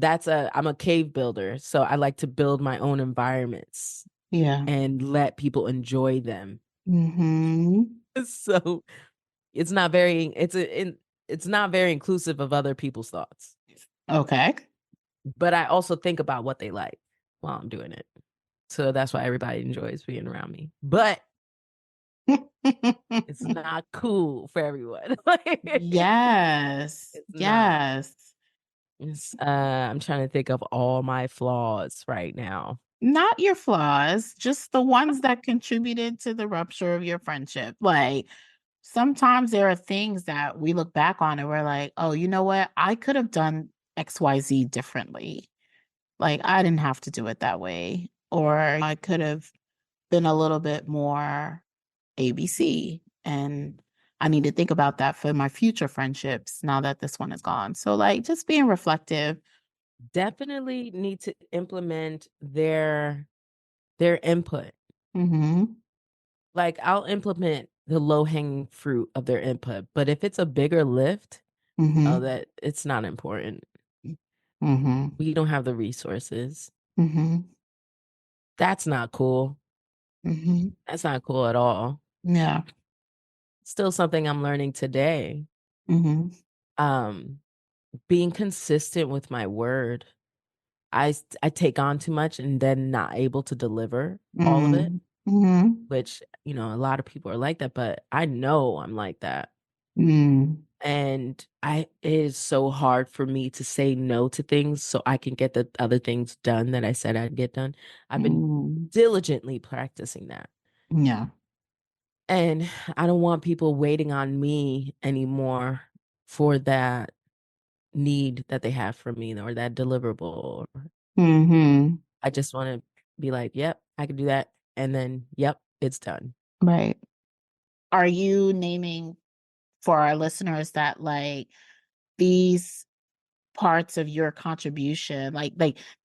I'm a cave builder, so I like to build my own environments Yeah. and let people enjoy them. Mhm. So it's not very it's not very inclusive of other people's thoughts. Okay. But I also think about what they like while I'm doing it. So that's why everybody enjoys being around me. But it's not cool for everyone. Yes. It's not. Yes. I'm trying to think of all my flaws right now. Not your flaws, just the ones that contributed to the rupture of your friendship. Sometimes there are things that we look back on and we're like, oh, you know what? I could have done XYZ differently. I didn't have to do it that way. Or I could have been a little bit more ABC. And I need to think about that for my future friendships now that this one is gone. So, just being reflective. Definitely need to implement their input. Mm-hmm. I'll implement the low hanging fruit of their input, but if it's a bigger lift, oh, Mm-hmm. that it's not important. Mm-hmm. We don't have the resources. Mm-hmm. That's not cool. Mm-hmm. That's not cool at all. Yeah. Still something I'm learning today. Mm-hmm. Um, being consistent with my word. I take on too much and then not able to deliver all of it, Mm. Mhm. which, you know, a lot of people are like that, but I know I'm like that. Mm. And it is so hard for me to say no to things so I can get the other things done that I said I'd get done. I've been Mm. diligently practicing that. Yeah. And I don't want people waiting on me anymore for that need that they have for me or that deliverable. Mhm. I just want to be like, yep, I can do that. And then, yep, it's done. Right. Are you naming for our listeners that like these parts of your contribution, like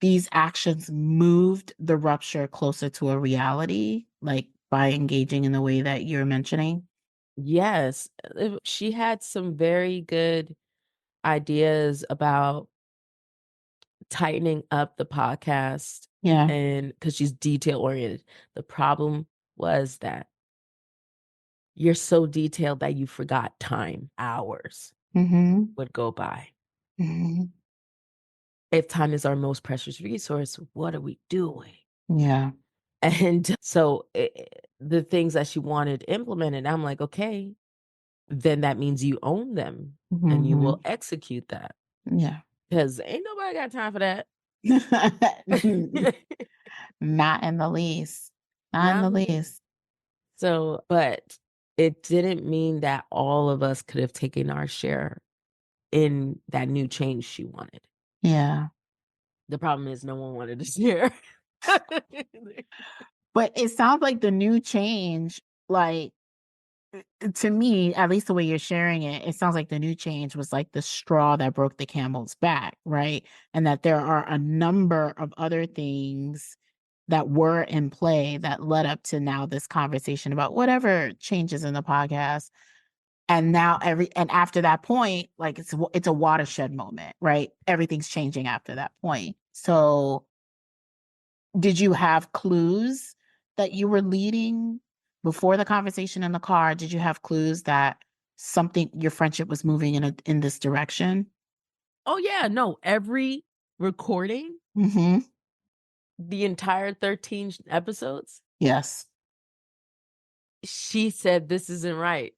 these actions moved the rupture closer to a reality, like by engaging in the way that you're mentioning? Yes, she had some very good ideas about tightening up the podcast, Yeah. and because she's detail oriented. The problem was that you're so detailed that you forgot time. Hours Mhm. would go by. Mhm. If time is our most precious resource, what are we doing? Yeah. And so the things that she wanted implemented, I'm like, okay, then that means you own them and you will Mhm. execute that Yeah. because ain't nobody got time for that. Not in the least. Not in Not the me. least. So, but it didn't mean that all of us could have taken our share in that new change she wanted. Yeah. The problem is no one wanted to share. But it sounds like the new change, like to me, at least the way you're sharing it, it sounds like the new change was like the straw that broke the camel's back, right? And that there are a number of other things that were in play that led up to now this conversation about whatever changes in the podcast. And now and after that point, like it's a watershed moment, right? Everything's changing after that point. So did you have clues that you were leading before the conversation in the car? Did you have clues that something your friendship was moving in this direction? Oh yeah, no, every recording, Mhm. the entire 13 episodes, Yes. she said this isn't right.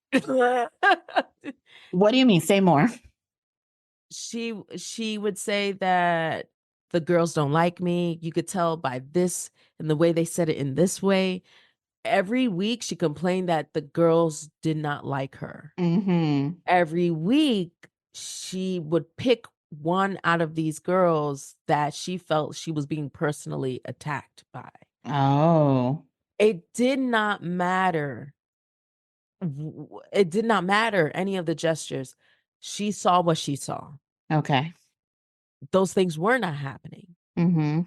What do you mean? Say more. She would say that the girls don't like me. You could tell by this and the way they said it in this way. Every week she complained that the girls did not like her. Mhm. Every week she would pick one out of these girls that she felt she was being personally attacked by. Oh. It did not matter. It did not matter any of the gestures. She saw what she saw. Okay. Those things were not happening. Mhm.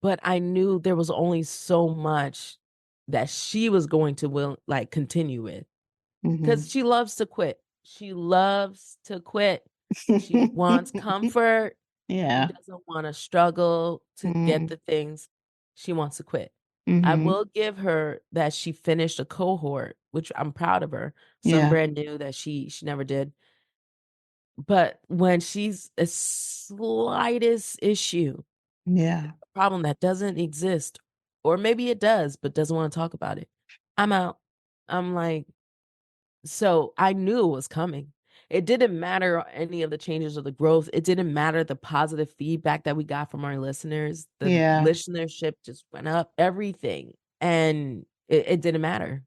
But I knew there was only so much that she was going to continue with, because Mhm. she loves to quit. She loves to quit. She wants comfort. She Yeah. doesn't wanna struggle to get Mhm. the things. She wants to quit. I Mhm. will give her that she finished a cohort, which I'm proud of her. Some Yeah. brand new that she never did. But when she's a slightest issue, Yeah. a problem that doesn't exist, or maybe it does, but doesn't wanna talk about it, I'm out. I'm like, so I knew it was coming. It didn't matter any of the changes or the growth. It didn't matter the positive feedback that we got from our listeners. The Yeah. listenership just went up, everything. And it didn't matter.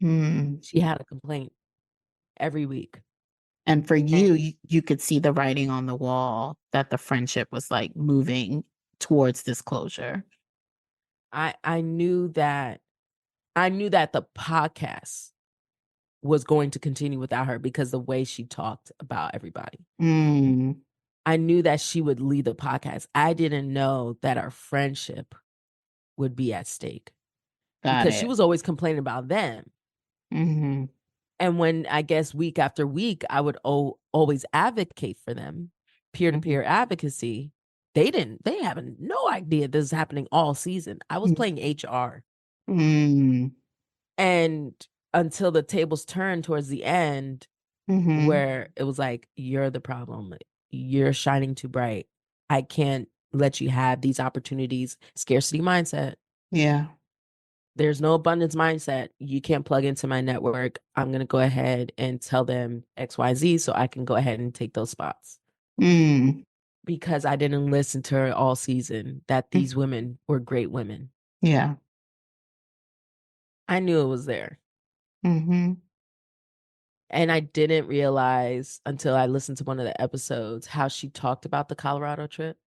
Mm. She had a complaint every week. And for And you could see the writing on the wall that the friendship was like moving towards this closure. I knew that the podcast was going to continue without her because the way she talked about everybody. Mm. I knew that she would lead the podcast. I didn't know that our friendship would be at stake Got because she it. was always complaining about them. Mhm. And when I guess week after week, I would always advocate for them, peer to Mhm. peer advocacy. They have no idea this is happening all season. I was Mm. playing HR. Mm. And until the tables turned towards the end, Mhm. where it was like, you're the problem. You're shining too bright. I can't let you have these opportunities. Scarcity mindset. Yeah. There's no abundance mindset. You can't plug into my network. I'm going to go ahead and tell them XYZ so I can go ahead and take those spots. Mm. Because I didn't listen to her all season, that these women were great women. Yeah. I knew it was there. Mm-hmm. And I didn't realize until I listened to one of the episodes how she talked about the Colorado trip.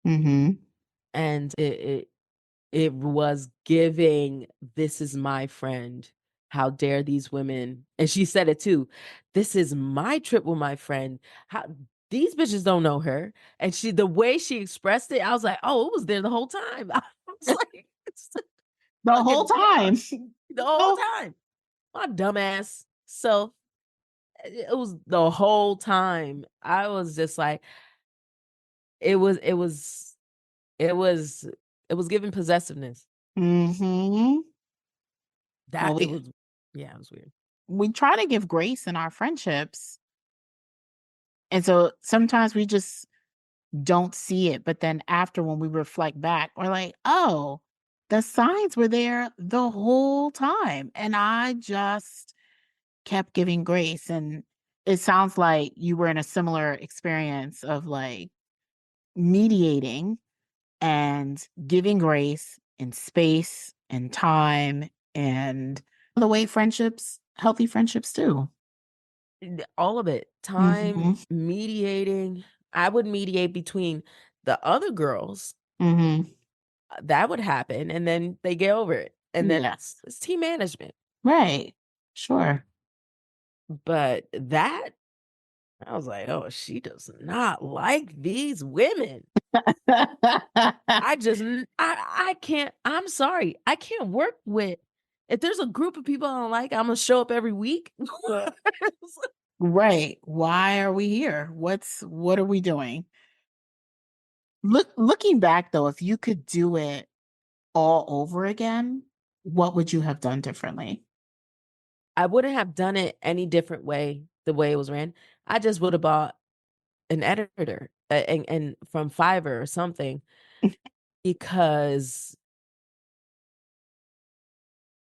Mm-hmm. And it was giving, this is my friend. How dare these women? And she said it too. This is my trip with my friend. How these bitches don't know her. And the way she expressed it, I was like, oh, it was there the whole time. I was like, it's The whole fucking time. the whole time. My dumbass. So it was the whole time. I was just like, it was giving possessiveness. Mm-hmm. Well, That it was, yeah, it was weird. we try to give grace in our friendships. And so sometimes we just don't see it. But then after, when we reflect back, we're like, oh, the signs were there the whole time. And I just kept giving grace. And it sounds like you were in a similar experience of like mediating and giving grace and space and time and the way friendships, healthy friendships do. All of it. Time, Mm-hmm. mediating. I would mediate between the other girls. Mm-hmm. That would happen. And then they get over it. And Yes. it's team management. Right. Sure. But that, I was like, oh, she does not like these women. I can't, I'm sorry. I can't work with, if there's a group of people I don't like, I'm going to show up every week. Right. Why are we here? What are we doing? Looking back though, if you could do it all over again, what would you have done differently? I wouldn't have done it any different way, the way it was ran. I just would have bought an editor and from Fiverr or something, because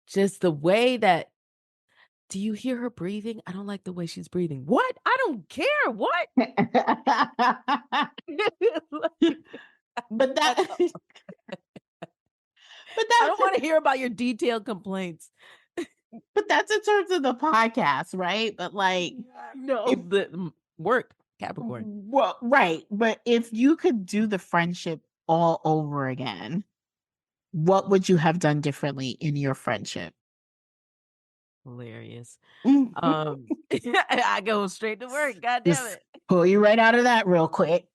just the way that, do you hear her breathing? I don't like the way she's breathing. What? I don't care. What? But that but I that don't want to hear about your detailed complaints. but that's in terms of the podcast, right? But like No, if the work, Capricorn. well, right. But if you could do the friendship all over again, what would you have done differently in your friendship? Hilarious. Mhm. I go straight to work. God damn Just it. pull you right out of that real quick.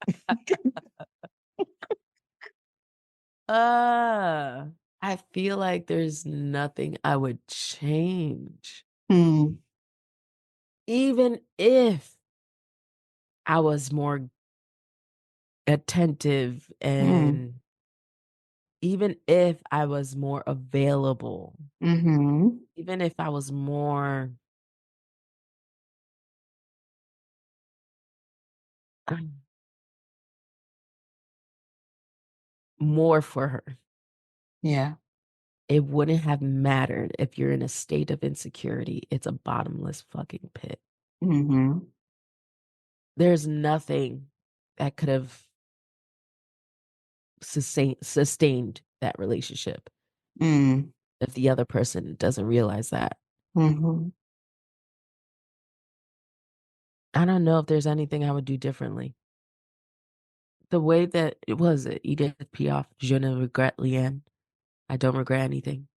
I feel like there's nothing I would change. Hmm. Even if I was more attentive, Mm. and even if I was more available, Mm-hmm. even if I was more for her, Yeah. it wouldn't have mattered. If you're in a state of insecurity, it's a bottomless fucking pit. Mm-hmm. There's nothing that could have sustained that relationship Mm. if the other person doesn't realize that. Mm-hmm. I don't know if there's anything I would do differently. The way that it was, Edith Piaf, Je ne regrette rien. I don't regret anything.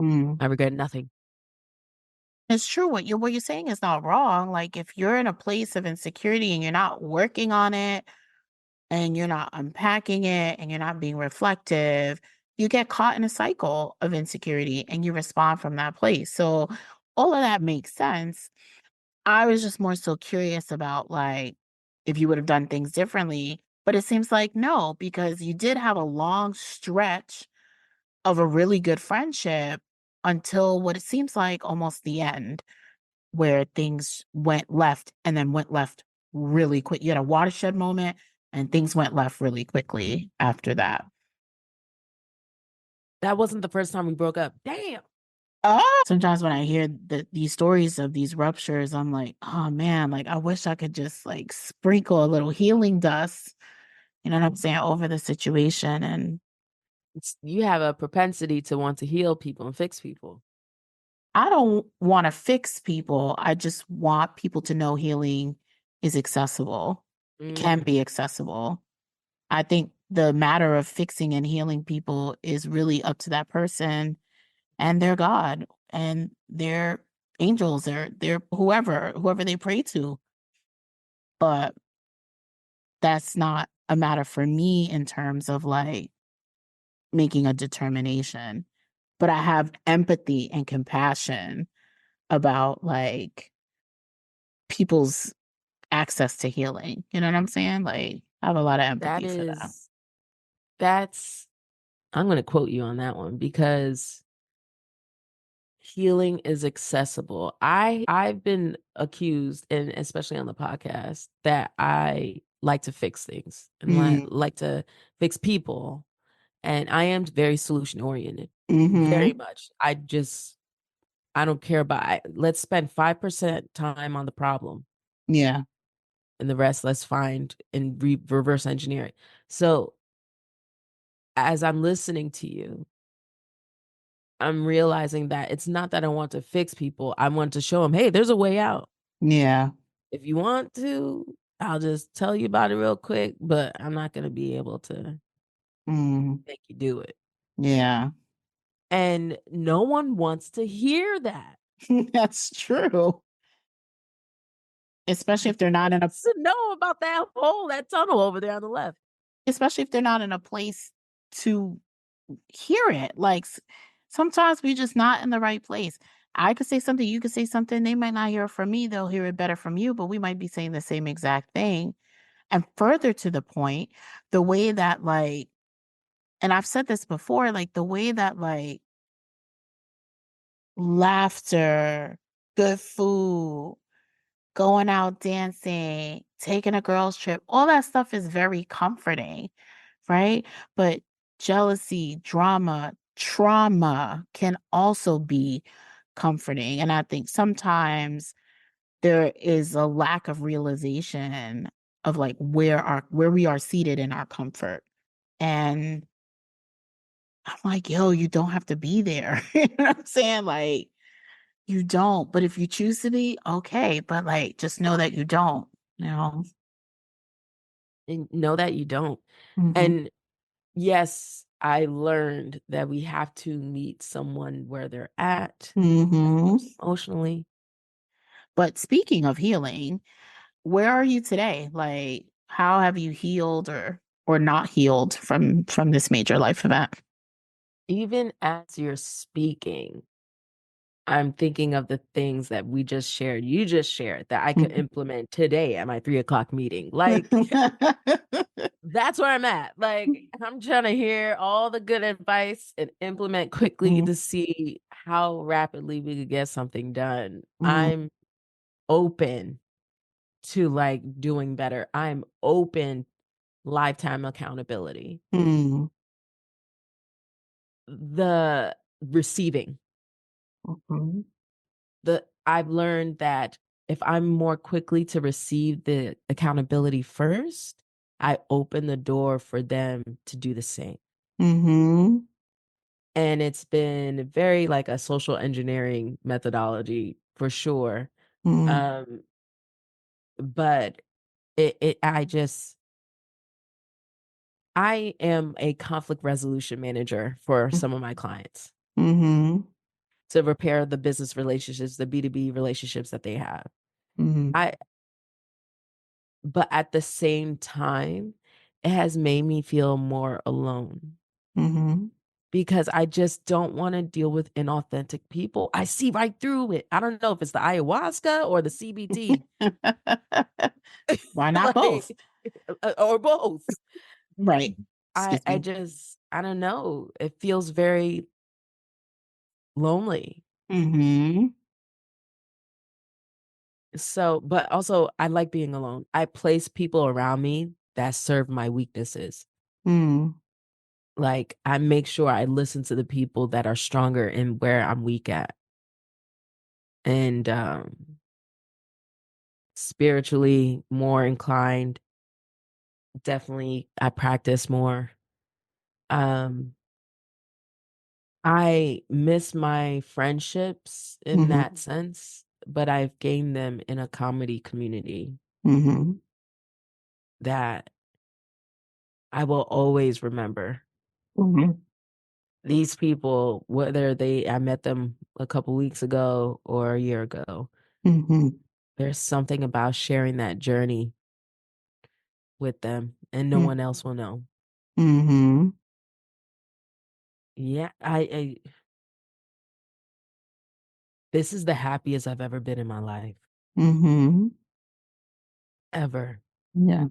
Mm. I regret nothing. It's true. What you're saying is not wrong. Like if you're in a place of insecurity and you're not working on it and you're not unpacking it and you're not being reflective, you get caught in a cycle of insecurity and you respond from that place. So all of that makes sense. I was just more so curious about like if you would have done things differently, but it seems like no, because you did have a long stretch of a really good friendship until what it seems like almost the end, where things went left and then went left really quick. You had a watershed moment And things went left really quickly after that. That wasn't the first time we broke up. Damn. Oh, sometimes when I hear these stories of these ruptures, I'm like, oh man, like I wish I could just like sprinkle a little healing dust, you know what I'm saying, over the situation. And You have a propensity to want to heal people and fix people. I don't want to fix people. I just want people to know healing is accessible. It can be accessible. I think the matter of fixing and healing people is really up to that person and their God and their angels or their whoever they pray to. But that's not a matter for me in terms of like making a determination. But I have empathy and compassion about like people's access to healing. You know what I'm saying? Like I have a lot of That empathy for that. is, that's, I'm going to quote you on that one because healing is accessible. I've been accused, and especially on the podcast, that I like to fix things and Mm. like to fix people. And I am very solution oriented, very Mm-hmm. much. I don't care about, let's spend 5% time on the problem Yeah. and the rest let's find and reverse engineer it. So as I'm listening to you, I'm realizing that it's not that I want to fix people. I want to show them, hey, there's a way out. Yeah. If you want to, I'll just tell you about it real quick, but I'm not going to be able to Mm. make you do it. Yeah. And no one wants to hear that. That's true. Especially if they're not in a To know about that hole, that tunnel over there on the left. especially if they're not in a place to hear it. Like sometimes we're just not in the right place. I could say something, you could say something, they might not hear it from me, they'll hear it better from you, but we might be saying the same exact thing. And further to the point, the way that like, and I've said this before, like the way that like laughter, good food, going out dancing, taking a girls trip, all that stuff is very comforting, right? But jealousy, drama, trauma can also be comforting. And I think sometimes there is a lack of realization of like where we are seated in our comfort. And I'm like, yo, you don't have to be there. You know what I'm saying? Like, you don't. But if you choose to be, okay. But like, just know that you don't, you know? And know that you don't. Mm-hmm. And yes, I learned that we have to meet someone where they're at Mm-hmm. emotionally. But speaking of healing, where are you today? Like, how have you healed or not healed from this major life event? Even as you're speaking, I'm thinking of the things that we just shared. You just shared that I could implement today at my 3 o'clock meeting. Like, that's where I'm at. Like, I'm trying to hear all the good advice and implement quickly to see how rapidly we could get something done. Mm-hmm. I'm open to like doing better. I'm open lifetime accountability. Mm-hmm. The receiving. Mm-hmm. I've learned that if I'm more quickly to receive the accountability first, I open the door for them to do the same. Mm-hmm. And it's been very like a social engineering methodology for sure. Um, but I am a conflict resolution manager for some of my clients Mm-hmm. to repair the business relationships, the B2B relationships that they have. Mm-hmm. I But at the same time, it has made me feel more alone Mm-hmm. because I just don't want to deal with inauthentic people. I see right through it. I don't know if it's the ayahuasca or the CBT, Why not both? like, or both. Right. Excuse I me. just, I don't know. It feels very lonely. Mm-hmm. So, but also I like being alone. I place people around me that serve my weaknesses. Mm. Like, I make sure I listen to the people that are stronger in where I'm weak at. And spiritually more inclined, definitely I practice more. I miss my friendships in Mm-hmm. that sense, but I've gained them in a comedy community Mm-hmm. that I will always remember. Mm-hmm. These people, whether I met them a couple weeks ago or a year ago, Mm-hmm. there's something about sharing that journey with them, and no one else will know. Mm-hmm. Yeah, this is the happiest I've ever been in my life. Mm-hmm. Ever. Yeah.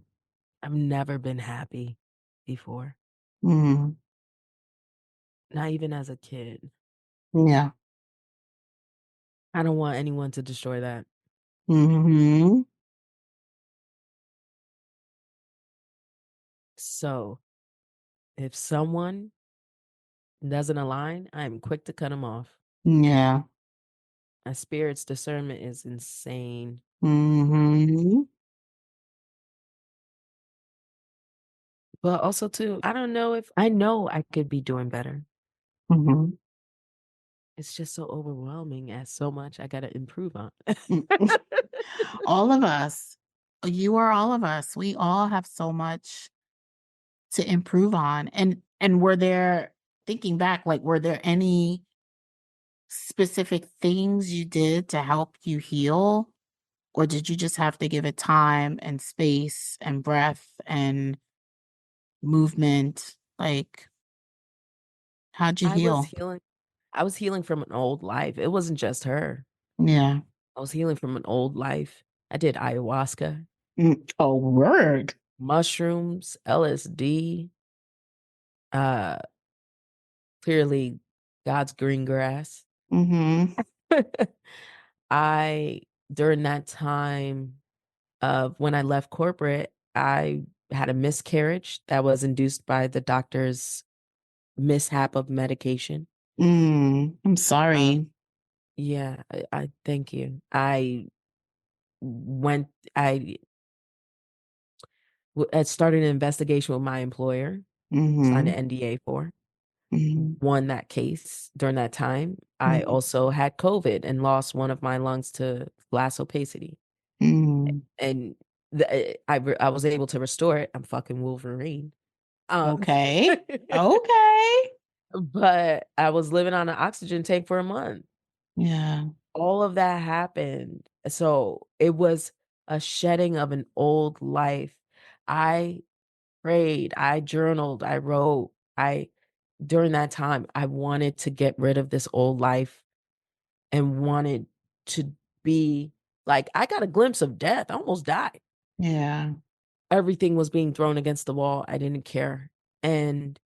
I've never been happy before. Mm-hmm. Not even as a kid. Yeah. I don't want anyone to destroy that. Mm-hmm. So, if someone doesn't align, I'm quick to cut them off. Yeah. My spirit's discernment is insane. Mm-hmm. But also, too, I don't know if I know I could be doing better. Mm-hmm. It's just so overwhelming as so much I got to improve on. All of us. You are all of us. We all have so much to improve on. And were there, thinking back, like, were there any specific things you did to help you heal? Or did you just have to give it time and space and breath and movement? Like, how'd you I was heal? healing. I was healing from an old life. It wasn't just her. Yeah. I was healing from an old life. I did ayahuasca, Oh, word. mushrooms, LSD, uh, clearly God's green grass. Mm-hmm. I during that time of when I left corporate, I had a miscarriage that was induced by the doctor's mishap of medication. I'm Um, sorry. yeah, I thank you. Went I I started an investigation with my employer, signed Mm-hmm. an NDA for, Mm-hmm. won that case during that time. I Mm-hmm. also had COVID and lost one of my lungs to glass opacity. Mm-hmm. And I was able to restore it. I'm fucking Wolverine. Um, Okay. Okay. but I was living on an oxygen tank for a month. Yeah. All of that happened. So it was a shedding of an old life. I prayed, I journaled, I wrote. During that time, I wanted to get rid of this old life and wanted to be like, I got a glimpse of death. I almost died. Yeah. Everything was being thrown against the wall. I didn't care. And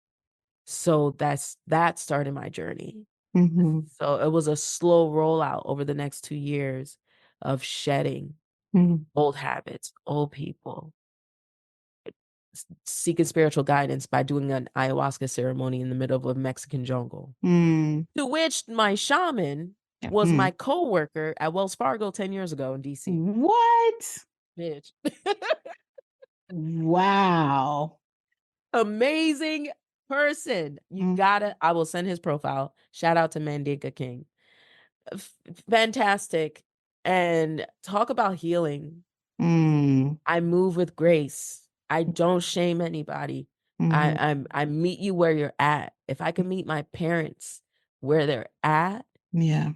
so that started my journey. Mm-hmm. So it was a slow rollout over the next 2 years of shedding Mm-hmm. old habits, old people, seeking spiritual guidance by doing an ayahuasca ceremony in the middle of a Mexican jungle. Mm. To which my shaman was Mm. my coworker at Wells Fargo 10 years ago in DC. What? Bitch. Wow. Amazing person. Mm. I will send his profile. Shout out to Mandinka King. Fantastic. And talk about healing. Mm. I move with grace. I don't shame anybody. Mhm. I meet you where you're at. If I can meet my parents where they're at Yeah.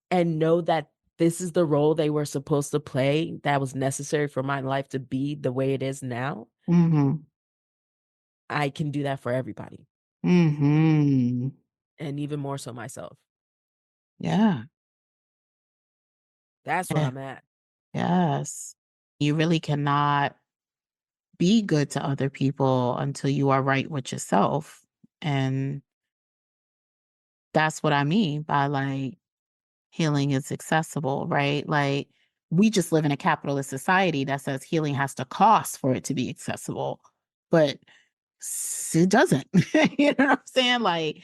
and know that this is the role they were supposed to play that was necessary for my life to be the way it is now, Mhm. I can do that for everybody, Mhm. and even more so myself. Yeah. That's where Yeah. I'm at. Yes. You really cannot be good to other people until you are right with yourself. And that's what I mean by, like, healing is accessible, right? Like, we just live in a capitalist society that says healing has to cost for it to be accessible, but it doesn't. You know what I'm saying? Like,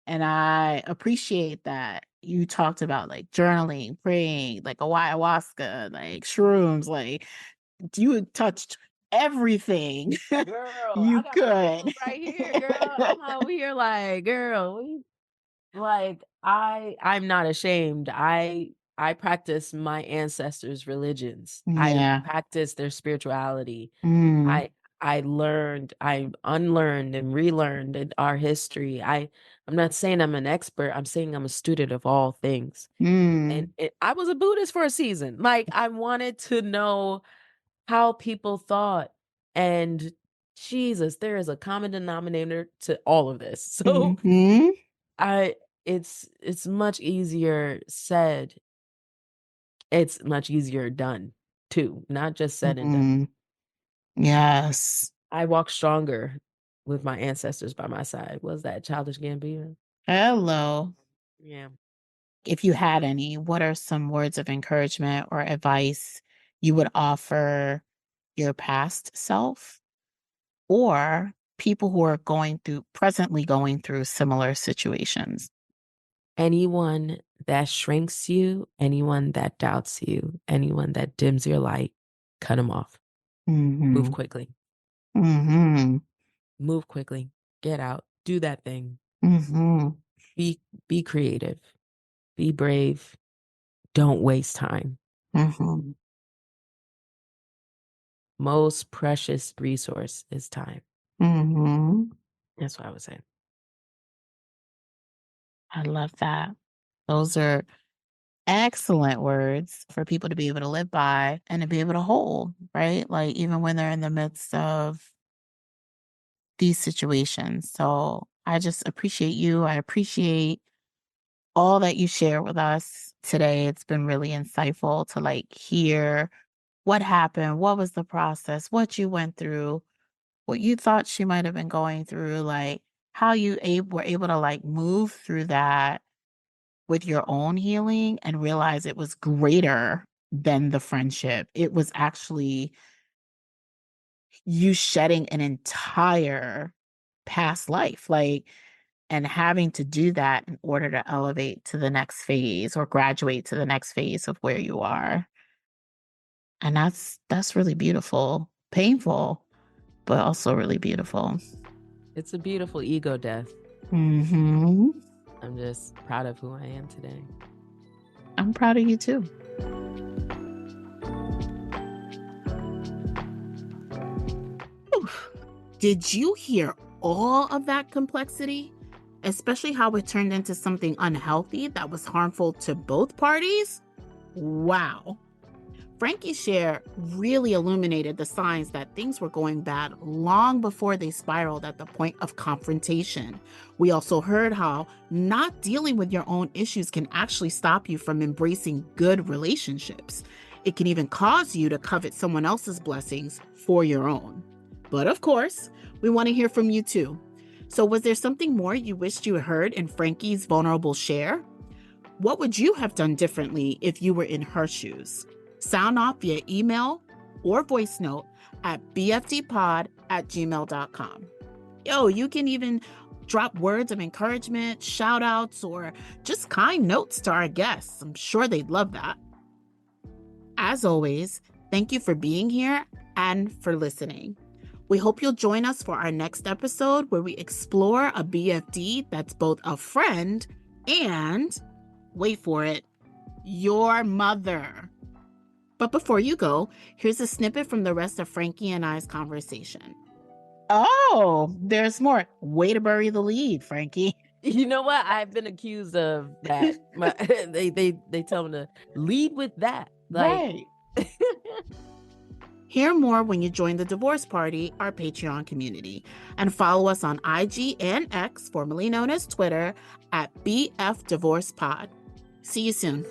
and I appreciate that you talked about like journaling, praying, like a ayahuasca, like shrooms, like you touched everything Girl, you I got my could. tools right here, girl. I'm over here like, girl, like I'm not ashamed. I practice my ancestors' religions. I Yeah. practice their spirituality. Mm, I learned, I unlearned and relearned in our history. I'm not saying I'm an expert. I'm saying I'm a student of all things. And mm, I was a Buddhist for a season. Like I wanted to know how people thought. And Jesus, there is a common denominator to all of this. So mm-hmm, I it's much easier said. It's much easier done too, not just said and done. mm, yes. I walk stronger with my ancestors by my side. Was that Childish Gambino? Hello. Yeah. If you had any, what are some words of encouragement or advice you would offer your past self or people who are presently going through similar situations? Anyone that shrinks you, anyone that doubts you, anyone that dims your light, cut them off. Mm-hmm. Move quickly. Mm-hmm. Move quickly. Get out. Do that thing. Mm-hmm. Be creative. Be brave. Don't waste time. Mm-hmm. Most precious resource is time. Mm-hmm. That's what I would say. I love that. Those are excellent words for people to be able to live by and to be able to hold, right? Like even when they're in the midst of these situations. So I just appreciate you. I appreciate all that you share with us today. It's been really insightful to like hear what happened, what was the process, what you went through, what you thought she might have been going through, like how you were able to like move through that with your own healing and realize it was greater than the friendship. It was actually you shedding an entire past life, like, and having to do that in order to elevate to the next phase or graduate to the next phase of where you are. And that's really beautiful, painful, but also really beautiful. It's a beautiful ego death. Mm-hmm. I'm just proud of who I am today. I'm proud of you too. Did you hear all of that complexity? Especially how it turned into something unhealthy that was harmful to both parties? Wow. Frankie's share really illuminated the signs that things were going bad long before they spiraled at the point of confrontation. We also heard how not dealing with your own issues can actually stop you from embracing good relationships. It can even cause you to covet someone else's blessings for your own. But of course, we want to hear from you too. So, was there something more you wished you heard in Frankie's vulnerable share? What would you have done differently if you were in her shoes? Sound off via email or voice note at bfdpod@gmail.com. Yo, you can even drop words of encouragement, shout outs, or just kind notes to our guests. I'm sure they'd love that. As always, thank you for being here and for listening. We hope you'll join us for our next episode where we explore a BFD that's both a friend and, wait for it, your mother. But before you go, here's a snippet from the rest of Frankie and I's conversation. Oh, there's more. Way to bury the lead, Frankie. You know what? I've been accused of that. They tell me to lead with that. Like, Right. Hear more when you join the Divorce Party, our Patreon community, and follow us on IG and X, formerly known as Twitter, at BF Divorce Pod. See you soon.